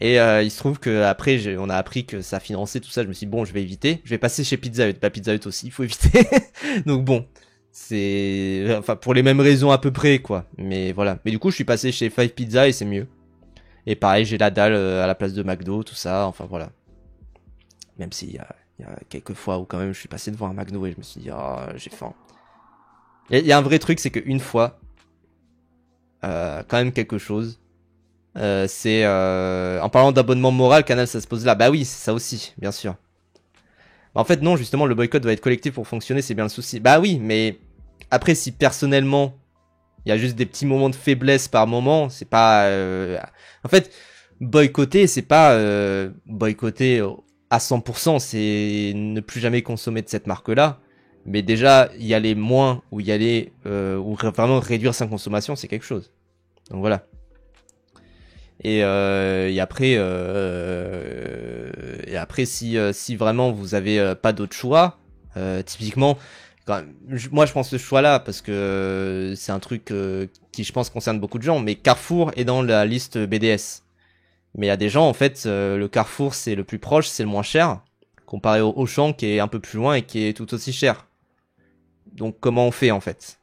Et il se trouve que après on a appris que ça finançait tout ça. Je me suis dit bon, je vais éviter. Je vais passer chez Pizza Hut. Bah Pizza Hut aussi, il faut éviter. Donc bon. C'est, enfin, pour les mêmes raisons à peu près, quoi. Mais voilà. Mais du coup, je suis passé chez Five Pizza et c'est mieux. Et pareil, j'ai la dalle à la place de McDo, tout ça. Enfin, voilà. Même s'il y a quelques fois où quand même je suis passé devant un McDo et je me suis dit, oh, j'ai faim. Il y a un vrai truc, c'est qu'une fois, quand même quelque chose. C'est, en parlant d'abonnement moral, Canal, ça se pose là. Bah oui, c'est ça aussi, bien sûr. En fait, non, justement, le boycott doit être collectif pour fonctionner, c'est bien le souci. Bah oui, mais après, si personnellement, il y a juste des petits moments de faiblesse par moment, c'est pas... En fait, boycotter, c'est pas boycotter à 100%, c'est ne plus jamais consommer de cette marque-là. Mais déjà, y aller moins ou y aller... ou vraiment réduire sa consommation, c'est quelque chose. Donc voilà. Et après, si vraiment vous avez pas d'autre choix, typiquement, moi je prends ce choix-là parce que c'est un truc qui je pense concerne beaucoup de gens. Mais Carrefour est dans la liste BDS. Mais il y a des gens en fait, le Carrefour c'est le plus proche, c'est le moins cher, comparé au Auchan qui est un peu plus loin et qui est tout aussi cher. Donc comment on fait en fait?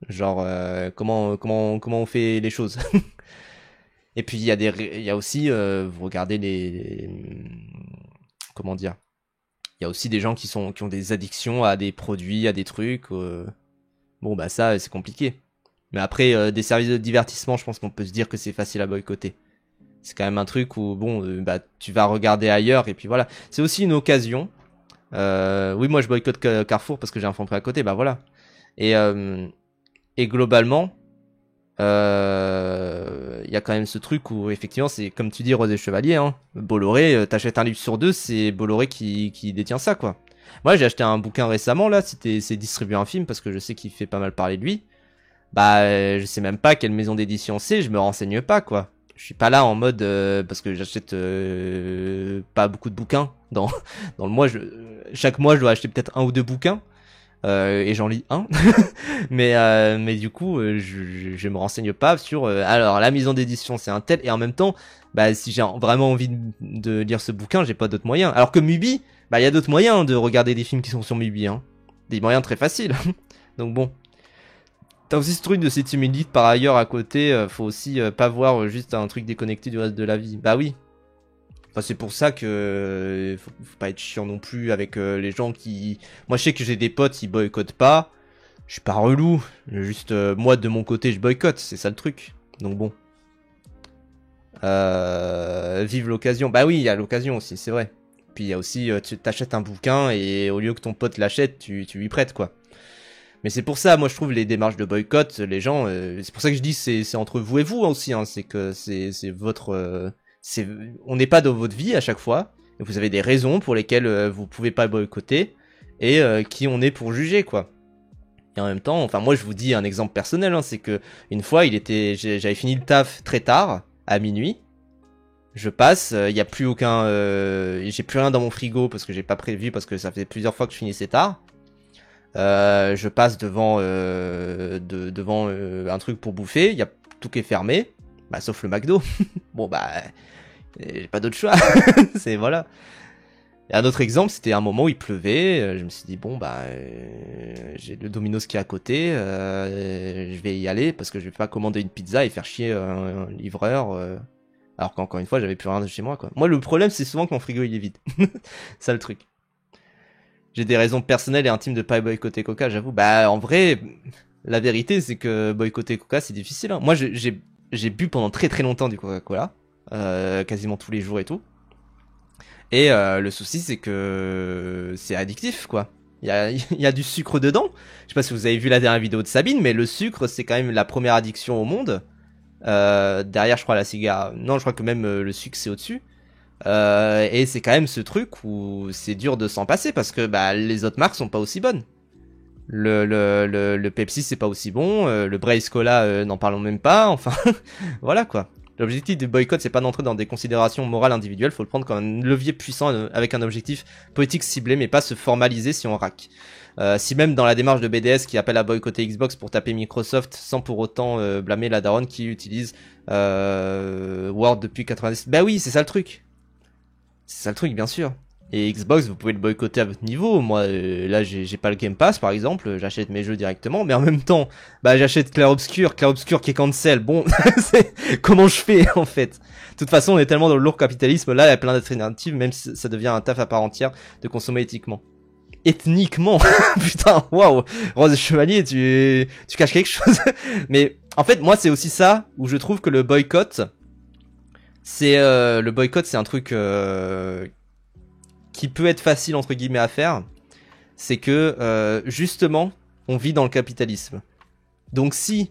Genre comment on fait les choses? Et puis il y a aussi, vous regardez comment dire, il y a aussi des gens qui ont des addictions à des produits, à des trucs. Bon bah ça c'est compliqué. Mais après des services de divertissement, je pense qu'on peut se dire que c'est facile à boycotter. C'est quand même un truc où bon bah tu vas regarder ailleurs et puis voilà. C'est aussi une occasion. Oui moi je boycotte Carrefour parce que j'ai un Franprix à côté, bah voilà. Et et globalement. Il y a quand même ce truc où effectivement c'est comme tu dis Rose et Chevalier, hein. Bolloré, t'achètes un livre sur deux, c'est Bolloré qui détient ça quoi. Moi j'ai acheté un bouquin récemment là, c'est distribué un film parce que je sais qu'il fait pas mal parler de lui. Bah je sais même pas quelle maison d'édition c'est, je me renseigne pas quoi. Je suis pas là en mode parce que j'achète pas beaucoup de bouquins dans le mois. Chaque mois je dois acheter peut-être un ou deux bouquins. Et j'en lis un. mais du coup, je me renseigne pas sur. Alors, la maison d'édition, c'est un tel. Et en même temps, bah, si j'ai vraiment envie de lire ce bouquin, j'ai pas d'autres moyens. Alors que Mubi, bah, il y a d'autres moyens de regarder des films qui sont sur Mubi. Hein. Des moyens très faciles. Donc bon. T'as aussi ce truc de City Minute par ailleurs à côté. Faut aussi pas voir juste un truc déconnecté du reste de la vie. Bah oui. Enfin, c'est pour ça que faut pas être chiant non plus avec les gens qui... Moi, je sais que j'ai des potes, ils boycottent pas. Je suis pas relou. Juste, moi, de mon côté, je boycotte. C'est ça le truc. Donc bon. Vive l'occasion. Bah oui, il y a l'occasion aussi, c'est vrai. Puis il y a aussi, tu t'achètes un bouquin et au lieu que ton pote l'achète, tu lui prêtes, quoi. Mais c'est pour ça, moi, je trouve les démarches de boycott, les gens... c'est pour ça que je dis c'est entre vous et vous aussi. Hein, c'est que c'est votre... on n'est pas dans votre vie à chaque fois. Vous avez des raisons pour lesquelles vous pouvez pas boycotter et qui on est pour juger quoi. Et en même temps, enfin moi je vous dis un exemple personnel, hein, c'est que une fois j'avais fini le taf très tard à minuit. Je passe, il y a plus aucun, j'ai plus rien dans mon frigo parce que j'ai pas prévu parce que ça fait plusieurs fois que je finissais tard. Je passe devant un truc pour bouffer, il y a tout qui est fermé, bah sauf le McDo. Bon bah j'ai pas d'autre choix. C'est voilà. Et un autre exemple, c'était un moment où il pleuvait. Je me suis dit bon bah j'ai le Domino's qui est à côté. Je vais y aller parce que je vais pas commander une pizza et faire chier un livreur. Alors qu'encore une fois, j'avais plus rien de chez moi quoi. Moi le problème c'est souvent que mon frigo il est vide. Ça le truc. J'ai des raisons personnelles et intimes de pas boycotter Coca. J'avoue. Bah en vrai, la vérité c'est que boycotter Coca c'est difficile. Hein. Moi j'ai bu pendant très très longtemps du Coca-Cola. Quasiment tous les jours et tout. Et le souci c'est que c'est addictif quoi. Il y a du sucre dedans. Je sais pas si vous avez vu la dernière vidéo de Sabine, mais le sucre c'est quand même la première addiction au monde. Derrière je crois la cigare. Non je crois que même le sucre c'est au-dessus. Et c'est quand même ce truc où c'est dur de s'en passer parce que bah les autres marques sont pas aussi bonnes. Le Pepsi, c'est pas aussi bon. Le Brace Cola, n'en parlons même pas. Enfin, voilà quoi. L'objectif du boycott, c'est pas d'entrer dans des considérations morales individuelles. Faut le prendre comme un levier puissant avec un objectif politique ciblé, mais pas se formaliser si on rack. Si même dans la démarche de BDS qui appelle à boycotter Xbox pour taper Microsoft sans pour autant blâmer la daronne qui utilise Word depuis 90. Bah oui, c'est ça le truc. C'est ça le truc, bien sûr. Et Xbox, vous pouvez le boycotter à votre niveau. Moi, là, j'ai pas le Game Pass, par exemple. J'achète mes jeux directement. Mais en même temps, bah, j'achète Clair Obscur qui est cancel. Bon, comment je fais, en fait? De toute façon, on est tellement dans le lourd capitalisme. Là, il y a plein d'alternatives, même si ça devient un taf à part entière de consommer éthiquement. Ethniquement. Putain, waouh. Rose Chevalier, tu caches quelque chose. Mais, en fait, moi, c'est aussi ça où je trouve que le boycott, c'est un truc qui peut être facile entre guillemets à faire. C'est que justement, on vit dans le capitalisme. Donc si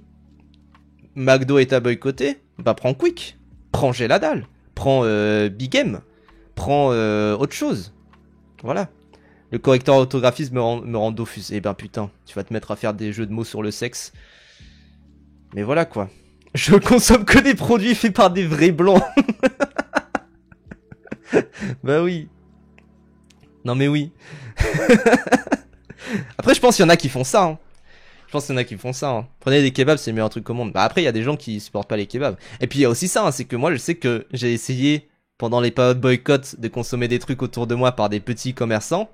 McDo est à boycotter, bah prends Quick, prends Geladal, prends Big M, prends autre chose. Voilà. Le correcteur orthographique me rend Dofus. Eh ben putain, tu vas te mettre à faire des jeux de mots sur le sexe. Mais voilà quoi. Je consomme que des produits faits par des vrais blancs. Bah oui. Non mais oui. Après je pense qu'il y en a qui font ça. Hein. Je pense qu'il y en a qui font ça. Hein. Prenez des kebabs, c'est le meilleur truc au monde. Bah après il y a des gens qui supportent pas les kebabs. Et puis il y a aussi ça, hein, c'est que moi je sais que j'ai essayé pendant les périodes boycott de consommer des trucs autour de moi par des petits commerçants.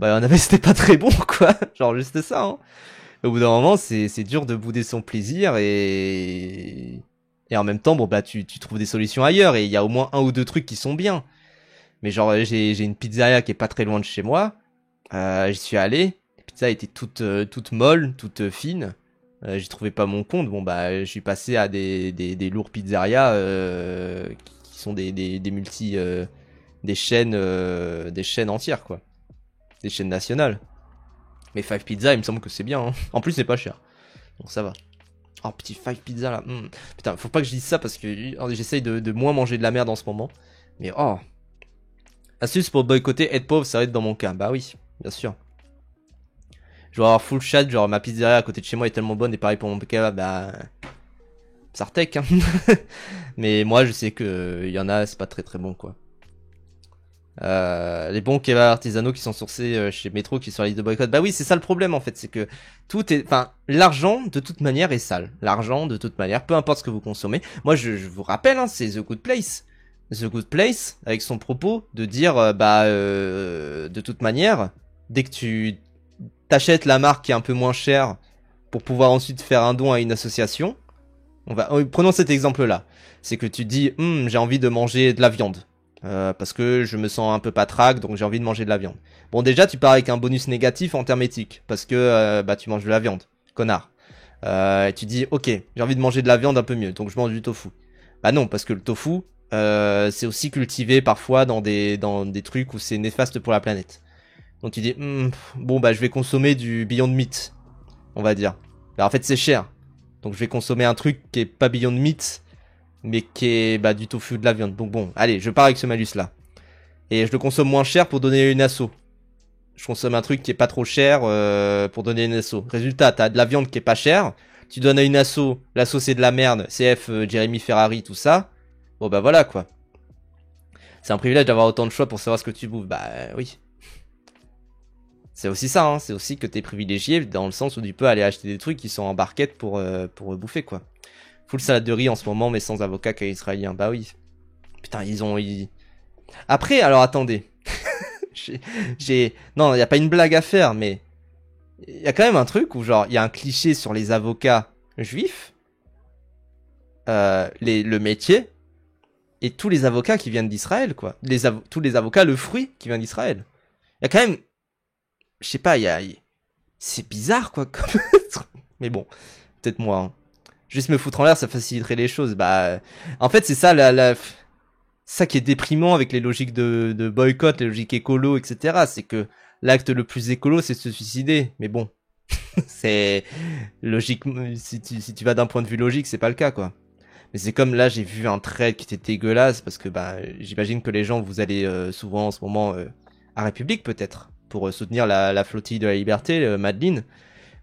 Bah en avait c'était pas très bon quoi. Genre juste ça. Hein. Au bout d'un moment c'est dur de bouder son plaisir et en même temps bon bah tu trouves des solutions ailleurs et il y a au moins un ou deux trucs qui sont bien. Mais genre j'ai une pizzeria qui est pas très loin de chez moi. J'y suis allé. La pizza était toute molle, toute fine. J'y trouvais pas mon compte. Bon bah je suis passé à des lourds pizzerias qui sont des multi des chaînes entières quoi. Des chaînes nationales. Mais Five Pizza, il me semble que c'est bien. Hein. En plus c'est pas cher. Donc ça va. Oh petit Five Pizza là. Putain, faut pas que je dise ça parce que j'essaye de moins manger de la merde en ce moment. Mais oh. Astuce pour boycotter, être pauvre, ça va être dans mon cas. Bah oui, bien sûr. Je vais avoir full chat, genre ma pizzeria à côté de chez moi est tellement bonne et pareil pour mon kebab, bah... Sartek, hein. Mais moi je sais que il y en a, c'est pas très très bon quoi. Les bons kebabs artisanaux qui sont sourcés chez Metro qui sont sur la liste de boycott. Bah oui, c'est ça le problème en fait, c'est que tout est... Enfin, l'argent de toute manière est sale. L'argent de toute manière, peu importe ce que vous consommez. Moi je vous rappelle, hein, c'est The Good Place. The Good Place, avec son propos de dire, de toute manière, dès que tu t'achètes la marque qui est un peu moins chère pour pouvoir ensuite faire un don à une association, prenons cet exemple-là. C'est que tu dis, j'ai envie de manger de la viande. Parce que je me sens un peu patraque, donc j'ai envie de manger de la viande. Bon, déjà, tu pars avec un bonus négatif en termes éthiques, parce que tu manges de la viande, connard. Et tu dis, ok, j'ai envie de manger de la viande un peu mieux, donc je mange du tofu. Bah non, parce que le tofu, c'est aussi cultivé parfois dans des trucs où c'est néfaste pour la planète. Donc tu dis, bon bah je vais consommer du Beyond Meat, on va dire. Bah en fait c'est cher, donc je vais consommer un truc qui est pas Beyond Meat, mais qui est du tofu, de la viande. Donc bon, allez, je pars avec ce malus là. Et je le consomme moins cher pour donner une asso. Je consomme un truc qui est pas trop cher pour donner une asso. Résultat, t'as de la viande qui est pas chère, tu donnes à une asso, l'asso c'est de la merde, CF, Jeremy Ferrari, tout ça. Bon bah voilà quoi. C'est un privilège d'avoir autant de choix pour savoir ce que tu bouffes. Bah oui. C'est aussi ça, hein. C'est aussi que t'es privilégié dans le sens où tu peux aller acheter des trucs qui sont en barquette pour bouffer quoi. Full salade de riz en ce moment mais sans avocat qu'à israélien. Bah oui. Putain Après alors attendez. Non y a pas une blague à faire mais il y a quand même un truc où genre il y a un cliché sur les avocats juifs. Le métier. Et tous les avocats qui viennent d'Israël, quoi. Tous les avocats, le fruit qui vient d'Israël. Il y a quand même... Je sais pas, c'est bizarre, quoi. Mais bon, peut-être moi. Hein. Juste me foutre en l'air, ça faciliterait les choses. Bah, en fait, c'est ça, ça qui est déprimant avec les logiques de boycott, les logiques écolo, etc. C'est que l'acte le plus écolo, c'est se suicider. Mais bon, c'est logique. Si tu vas d'un point de vue logique, c'est pas le cas, quoi. Mais c'est comme là, j'ai vu un thread qui était dégueulasse parce que j'imagine que les gens, vous allez souvent en ce moment à République peut-être. pour soutenir la flottille de la liberté, Madeleine.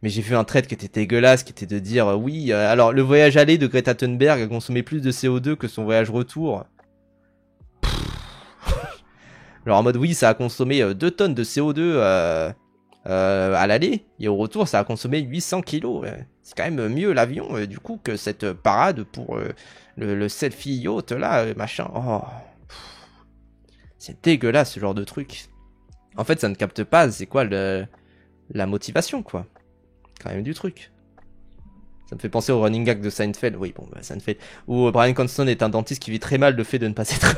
Mais j'ai vu un trade qui était dégueulasse, qui était de dire oui, alors le voyage aller de Greta Thunberg a consommé plus de CO2 que son voyage retour. Alors en mode oui, ça a consommé 2 tonnes de CO2 à l'aller, et au retour ça a consommé 800 kilos. C'est quand même mieux l'avion du coup que cette parade pour le selfie yacht là, machin. Oh. C'est dégueulasse ce genre de truc. En fait ça ne capte pas c'est quoi la motivation quoi. Quand même du truc. Ça me fait penser au running gag de Seinfeld. Oui bon bah Seinfeld. Où Bryan Cranston est un dentiste qui vit très mal le fait de ne pas être...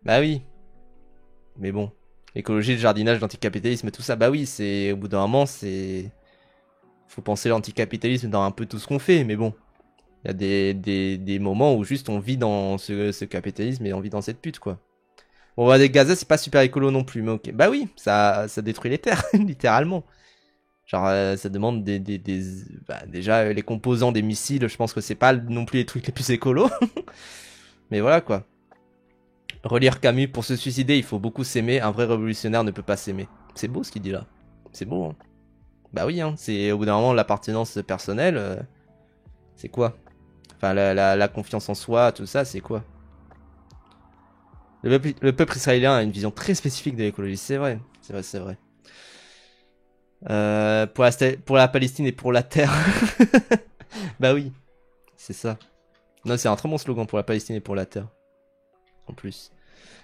Bah oui. Mais bon. Écologie, le jardinage, l'anticapitalisme, tout ça. Bah oui, c'est... Au bout d'un moment, c'est... Faut penser l'anticapitalisme dans un peu tout ce qu'on fait. Mais bon. Il y a des moments où juste on vit dans ce capitalisme et on vit dans cette pute, quoi. Bon, bah, des Gaza, c'est pas super écolo non plus. Mais ok. Bah oui, ça détruit les terres, littéralement. Genre, ça demande bah, déjà, les composants des missiles, je pense que c'est pas non plus les trucs les plus écolos. Mais voilà, quoi. Relire Camus, pour se suicider, il faut beaucoup s'aimer. Un vrai révolutionnaire ne peut pas s'aimer. C'est beau ce qu'il dit là. C'est beau, hein. Bah oui, hein. C'est au bout d'un moment l'appartenance personnelle. C'est quoi? Enfin, la confiance en soi, tout ça, c'est quoi? Le peuple israélien a une vision très spécifique de l'écologie. C'est vrai. C'est vrai, c'est vrai. Pour la Palestine et pour la terre. Bah oui. C'est ça. Non, c'est un très bon slogan pour la Palestine et pour la terre. En plus.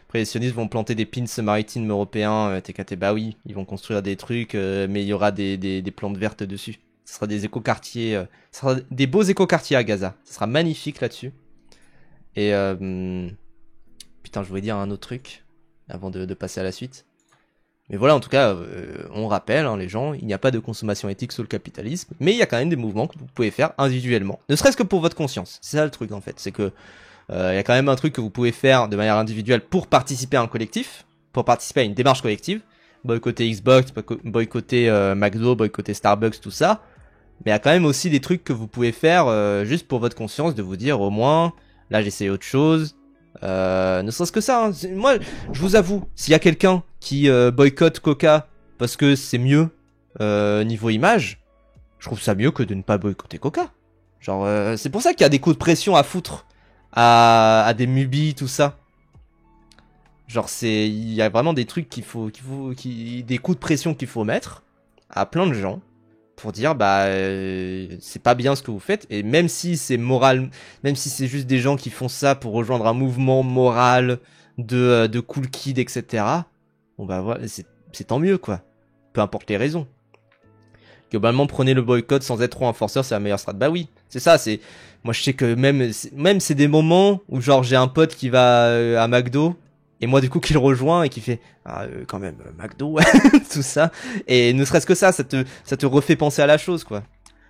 Après, les sionistes vont planter des pins maritimes européens, TKT, bah oui, ils vont construire des trucs, mais il y aura des plantes vertes dessus. Ce sera des écoquartiers, ce sera des beaux écoquartiers à Gaza. Ce sera magnifique là-dessus. Et, putain, je voulais dire un autre truc, avant de passer à la suite. Mais voilà, en tout cas, on rappelle, hein, les gens, il n'y a pas de consommation éthique sous le capitalisme, mais il y a quand même des mouvements que vous pouvez faire individuellement. Ne serait-ce que pour votre conscience. C'est ça le truc, en fait, c'est que il y a quand même un truc que vous pouvez faire de manière individuelle pour participer à un collectif, pour participer à une démarche collective, boycotter Xbox, boycotter McDo, boycotter Starbucks, tout ça. Mais il y a quand même aussi des trucs que vous pouvez faire juste pour votre conscience, de vous dire au moins, là j'essaie autre chose. Ne serait-ce que ça, hein. Moi, je vous avoue, s'il y a quelqu'un qui boycotte Coca parce que c'est mieux niveau image, je trouve ça mieux que de ne pas boycotter Coca. Genre, c'est pour ça qu'il y a des coups de pression à foutre à des mubies, tout ça. Genre, il y a vraiment des trucs des coups de pression qu'il faut mettre à plein de gens pour dire, bah, c'est pas bien ce que vous faites. Et même si c'est moral, même si c'est juste des gens qui font ça pour rejoindre un mouvement moral de cool kid, etc. Bon, bah, voilà, c'est tant mieux, quoi. Peu importe les raisons. Globalement, prenez le boycott sans être trop un forceur, c'est la meilleure strat. Bah oui, c'est ça, moi je sais que même c'est des moments où genre j'ai un pote qui va à McDo, et moi du coup qui le rejoint et qui fait, quand même, McDo, tout ça. Et ne serait-ce que ça te refait penser à la chose, quoi.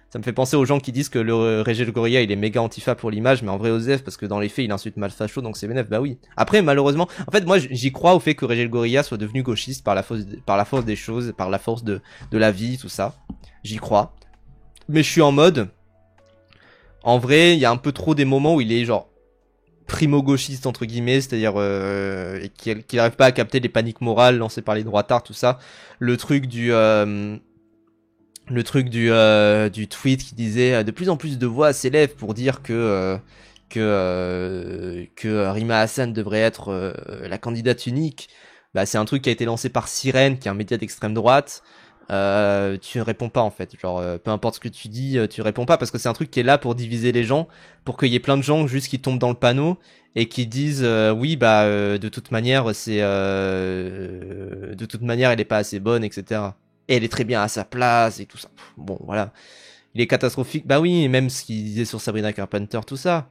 Ça me fait penser aux gens qui disent que le Régel Gorilla il est méga antifa pour l'image, mais en vrai Osef, parce que dans les faits il insulte Malfacho, donc c'est bénef, bah oui. Après malheureusement, en fait moi j'y crois au fait que Régel Gorilla soit devenu gauchiste par la force des choses, par la force de la vie, tout ça. J'y crois. Mais je suis en mode, en vrai il y a un peu trop des moments où il est genre primo-gauchiste entre guillemets, c'est-à-dire qu'il n'arrive pas à capter les paniques morales lancées par les droitards, tout ça. Le truc du tweet qui disait de plus en plus de voix s'élèvent pour dire que Rima Hassan devrait être la candidate unique. Bah c'est un truc qui a été lancé par Sirène, qui est un média d'extrême droite. Tu ne réponds pas en fait, genre peu importe ce que tu dis, tu réponds pas parce que c'est un truc qui est là pour diviser les gens, pour qu'il y ait plein de gens juste qui tombent dans le panneau et qui disent oui bah de toute manière elle est pas assez bonne, etc. Et elle est très bien à sa place et tout ça. Bon voilà, il est catastrophique. Bah oui, même ce qu'il disait sur Sabrina Carpenter, tout ça.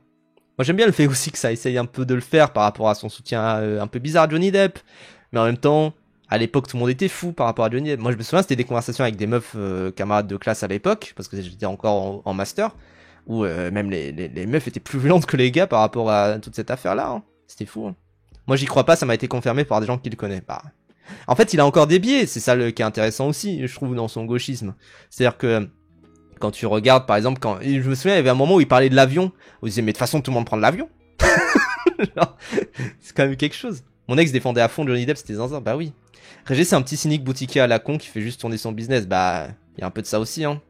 Moi j'aime bien le fait aussi que ça essaye un peu de le faire par rapport à son soutien un peu bizarre à Johnny Depp, mais en même temps. À l'époque, tout le monde était fou par rapport à Johnny Depp. Moi, je me souviens, c'était des conversations avec des meufs camarades de classe à l'époque, parce que j'étais encore en master, où même les meufs étaient plus violentes que les gars par rapport à toute cette affaire-là. Hein. C'était fou. Hein. Moi, j'y crois pas, ça m'a été confirmé par des gens qui le connaissent. Bah. En fait, il a encore des biais, c'est ça qui est intéressant aussi, je trouve, dans son gauchisme. C'est-à-dire que quand tu regardes, par exemple, je me souviens, il y avait un moment où il parlait de l'avion, où il disait, mais de toute façon, tout le monde prend de l'avion. C'est quand même quelque chose. Mon ex défendait à fond Johnny Depp, c'était zinzin, bah oui. Régé, c'est un petit cynique boutiquier à la con qui fait juste tourner son business. Bah, il y a un peu de ça aussi, hein.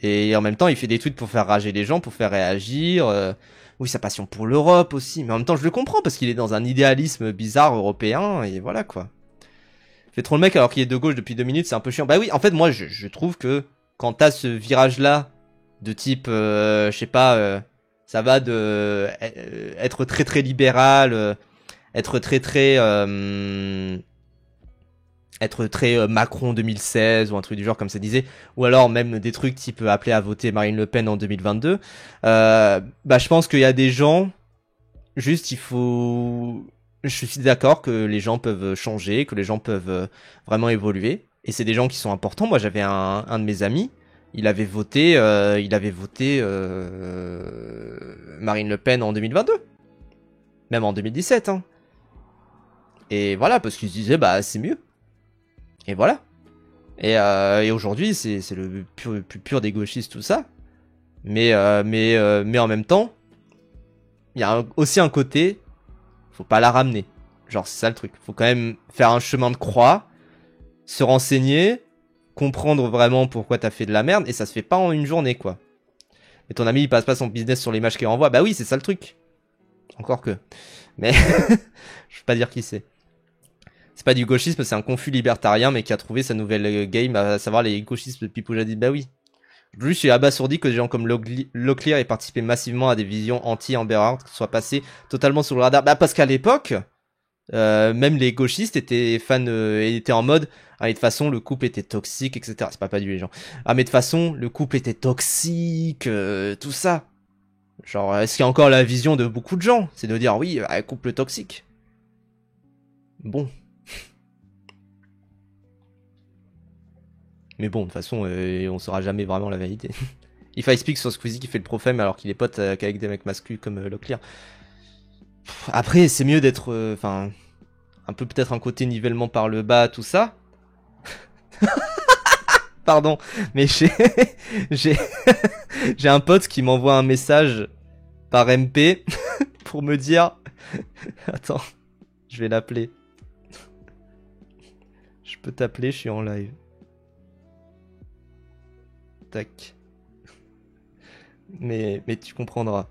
Et en même temps, il fait des tweets pour faire rager les gens, pour faire réagir. Oui, sa passion pour l'Europe aussi. Mais en même temps, je le comprends parce qu'il est dans un idéalisme bizarre européen. Et voilà, quoi. Il fait trop le mec alors qu'il est de gauche depuis 2 minutes, c'est un peu chiant. Bah oui, en fait, moi, je trouve que quand t'as ce virage-là, de type, je sais pas, ça va de être très très libéral, être très très... être très Macron 2016 ou un truc du genre comme ça disait, ou alors même des trucs type appeler à voter Marine Le Pen en 2022, bah je pense qu'il y a des gens, juste il faut... Je suis d'accord que les gens peuvent changer, que les gens peuvent vraiment évoluer, et c'est des gens qui sont importants. Moi j'avais un de mes amis, il avait voté Marine Le Pen en 2022, même en 2017, hein. Et voilà, parce qu'il se disait bah c'est mieux. Et voilà. Et aujourd'hui, c'est le plus pur des gauchistes, tout ça. Mais en même temps, il y a aussi un côté, faut pas la ramener. Genre, c'est ça le truc. Faut quand même faire un chemin de croix, se renseigner, comprendre vraiment pourquoi t'as fait de la merde, et ça se fait pas en une journée, quoi. Et ton ami, il passe pas son business sur l'image qu'il renvoie. Bah oui, c'est ça le truc. Encore que. Mais, je veux pas dire qui c'est. C'est pas du gauchisme, c'est un confus libertarien, mais qui a trouvé sa nouvelle game, à savoir les gauchistes de Pipo Jadid. Bah oui. Je suis abasourdi que des gens comme Locklear aient participé massivement à des visions anti-Amber Heard, soient passés totalement sous le radar. Bah parce qu'à l'époque, même les gauchistes étaient fans, étaient en mode, ah mais de toute façon le couple était toxique, etc. C'est pas du les gens. Ah mais de toute façon le couple était toxique, tout ça. Genre, est-ce qu'il y a encore la vision de beaucoup de gens? C'est de dire, oui, couple toxique. Bon. Mais bon, de toute façon, on saura jamais vraiment la vérité. If I Speak sur Squeezie qui fait le profème alors qu'il est pote qu'avec des mecs masculins comme Locklear. Après, c'est mieux d'être... Enfin... un peu peut-être un côté nivellement par le bas, tout ça. Pardon, mais j'ai un pote qui m'envoie un message par MP pour me dire... Attends, je vais l'appeler. Je peux t'appeler, je suis en live. Tac. Mais tu comprendras.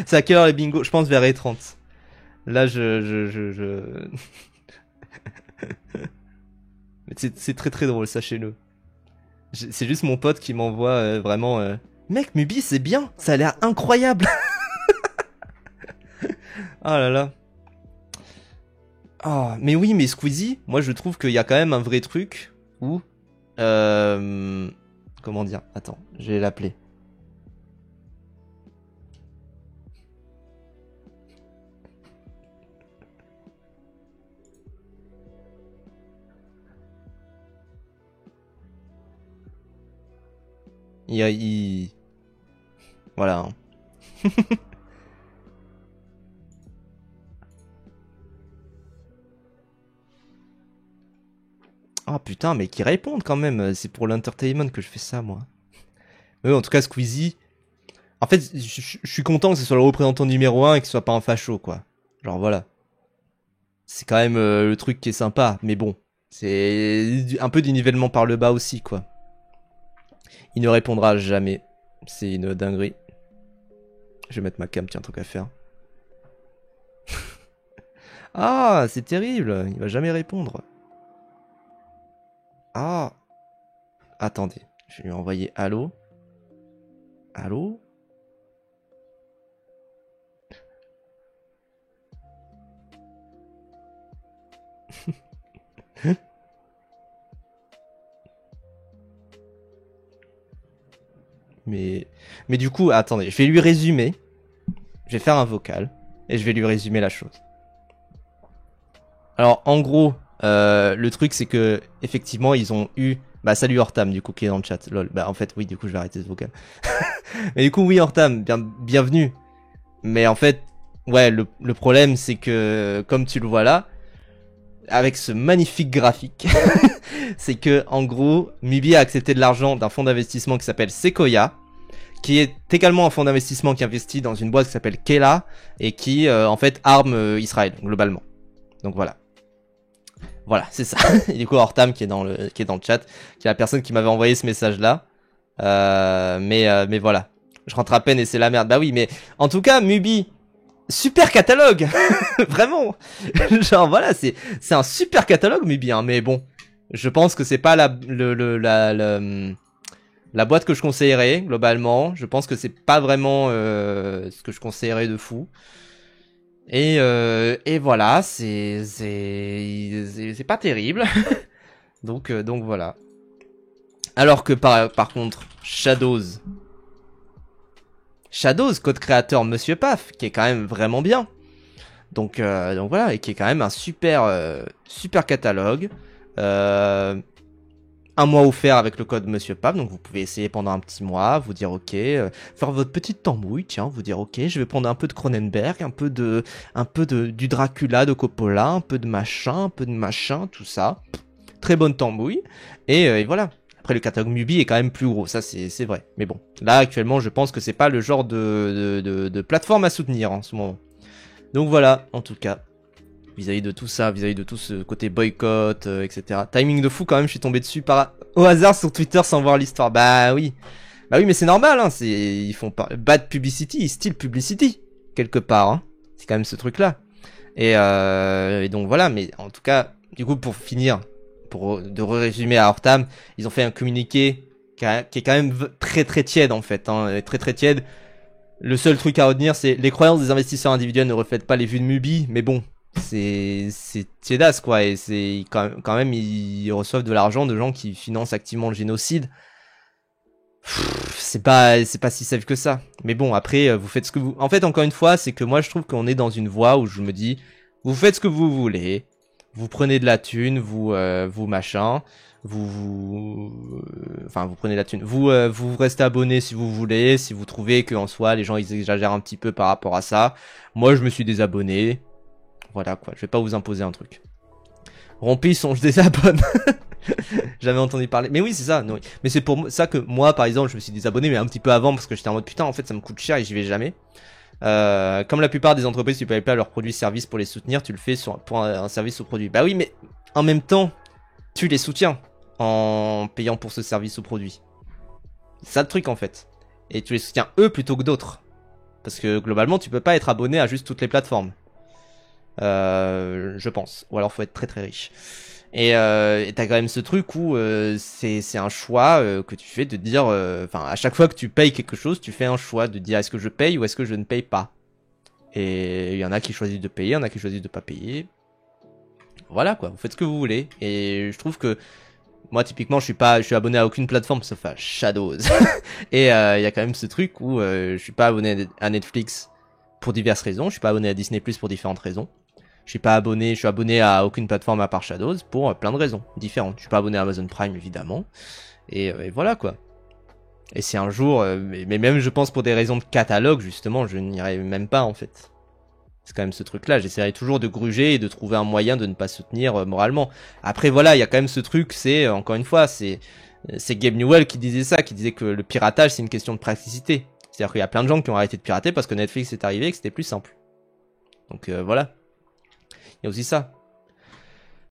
C'est à quelle heure les bingos? Je pense vers les 30. Là, Mais c'est très très drôle, sachez-le. C'est juste mon pote qui m'envoie vraiment... Mec, Mubi, c'est bien, ça a l'air incroyable. Oh là là. Ah, mais oui, mais Squeezie, moi je trouve qu'il y a quand même un vrai truc où... Comment dire? Attends, je vais l'appeler. Voilà. Hein. Ah putain, mais qu'ils répondent quand même. C'est pour l'entertainment que je fais ça, moi. Mais en tout cas, Squeezie... En fait, je suis content que ce soit le représentant numéro 1 et que ce soit pas un facho, quoi. Genre, voilà. C'est quand même le truc qui est sympa. Mais bon, c'est un peu du nivellement par le bas aussi, quoi. Il ne répondra jamais. C'est une dinguerie. Je vais mettre ma cam, tiens, un truc à faire. Ah, c'est terrible. Il va jamais répondre. Ah. Attendez. Je vais lui envoyer allô. Allô? Mais du coup, attendez, je vais lui résumer. Je vais faire un vocal et je vais lui résumer la chose. Alors, en gros, le truc c'est que effectivement, ils ont eu... Bah salut Hortam du coup qui est dans le chat. Lol. Bah en fait oui, du coup je vais arrêter ce vocal. Mais du coup oui Hortam, bienvenue. Mais en fait, ouais, le problème c'est que comme tu le vois là, avec ce magnifique graphique, c'est que en gros, Mubi a accepté de l'argent d'un fonds d'investissement qui s'appelle Sequoia, qui est également un fonds d'investissement qui investit dans une boîte qui s'appelle Kela et qui en fait arme Israël globalement. Donc voilà. Voilà, c'est ça. Et du coup, Hortam qui est dans le chat, qui est la personne qui m'avait envoyé ce message-là. Mais voilà. Je rentre à peine et c'est la merde. Bah oui, mais en tout cas, Mubi, super catalogue. Vraiment. Genre voilà, c'est un super catalogue Mubi, hein. Mais bon, je pense que c'est pas la boîte que je conseillerais globalement. Je pense que c'est pas vraiment ce que je conseillerais de fou. Et voilà, c'est pas terrible. donc voilà. Alors que par contre, Shadows, code créateur Monsieur Paf, qui est quand même vraiment bien. Donc voilà, et qui est quand même un super catalogue. Un mois offert avec le code Monsieur Paf, donc vous pouvez essayer pendant un petit mois, vous dire ok, faire votre petite tambouille, tiens, vous dire ok, je vais prendre un peu de Cronenberg, un peu du Dracula de Coppola, un peu de machin, tout ça. Très bonne tambouille, et voilà. Après le catalogue Mubi est quand même plus gros, ça c'est vrai. Mais bon, là actuellement je pense que c'est pas le genre de plateforme à soutenir en ce moment. Donc voilà, en tout cas. Vis-à-vis de tout ça, vis-à-vis de tout ce côté boycott, etc. Timing de fou quand même, je suis tombé dessus au hasard sur Twitter sans voir l'histoire. Bah oui, mais c'est normal, hein. Ils font pas bad publicity, style publicity quelque part. Hein. C'est quand même ce truc-là. Et donc voilà, mais en tout cas, du coup pour finir, de résumer à Hortam, ils ont fait un communiqué qui est quand même très très tiède en fait, hein, très très tiède. Le seul truc à retenir, c'est les croyances des investisseurs individuels ne reflètent pas les vues de Mubi, mais bon. C'est tiédasse quoi, et c'est quand même ils reçoivent de l'argent de gens qui financent activement le génocide. C'est pas si safe que ça. Mais bon, après vous faites ce que vous, en fait encore une fois, c'est que moi je trouve qu'on est dans une voie où je me dis vous faites ce que vous voulez, vous prenez de la thune, vous machin, vous prenez de la thune, vous restez abonné si vous voulez, si vous trouvez que en soi les gens ils exagèrent un petit peu par rapport à ça. Moi je me suis désabonné. Voilà quoi, je vais pas vous imposer un truc. Rompi, je désabonne. J'avais entendu parler. Mais oui, c'est ça. Non. Mais c'est pour ça que moi, par exemple, je me suis désabonné, mais un petit peu avant, parce que j'étais en mode putain, en fait, ça me coûte cher et j'y vais jamais. Comme la plupart des entreprises, tu payes pas leurs produits-services pour les soutenir, tu le fais pour un service ou produit. Bah oui, mais en même temps, tu les soutiens en payant pour ce service ou produit. C'est ça le truc en fait. Et tu les soutiens eux plutôt que d'autres. Parce que globalement, tu peux pas être abonné à juste toutes les plateformes. Je pense. Ou alors faut être très très riche. Et t'as quand même ce truc où c'est un choix que tu fais de dire, enfin à chaque fois que tu payes quelque chose, tu fais un choix de dire est-ce que je paye ou est-ce que je ne paye pas. Et il y en a qui choisissent de payer, il y en a qui choisissent de pas payer. Voilà quoi, vous faites ce que vous voulez. Et je trouve que moi typiquement je suis abonné à aucune plateforme sauf à Shadows. Et il y a quand même ce truc où je suis pas abonné à Netflix pour diverses raisons, je suis pas abonné à Disney Plus pour différentes raisons. Je suis abonné à aucune plateforme à part Shadows pour plein de raisons différentes. Je suis pas abonné à Amazon Prime évidemment. Et voilà quoi. Et si un jour, mais même je pense pour des raisons de catalogue justement, je n'irai même pas en fait. C'est quand même ce truc-là. J'essaierai toujours de gruger et de trouver un moyen de ne pas soutenir moralement. Après voilà, il y a quand même ce truc, c'est encore une fois, c'est Gabe Newell qui disait ça, qui disait que le piratage c'est une question de praticité. C'est-à-dire qu'il y a plein de gens qui ont arrêté de pirater parce que Netflix est arrivé et que c'était plus simple. Donc voilà. Il y a aussi ça.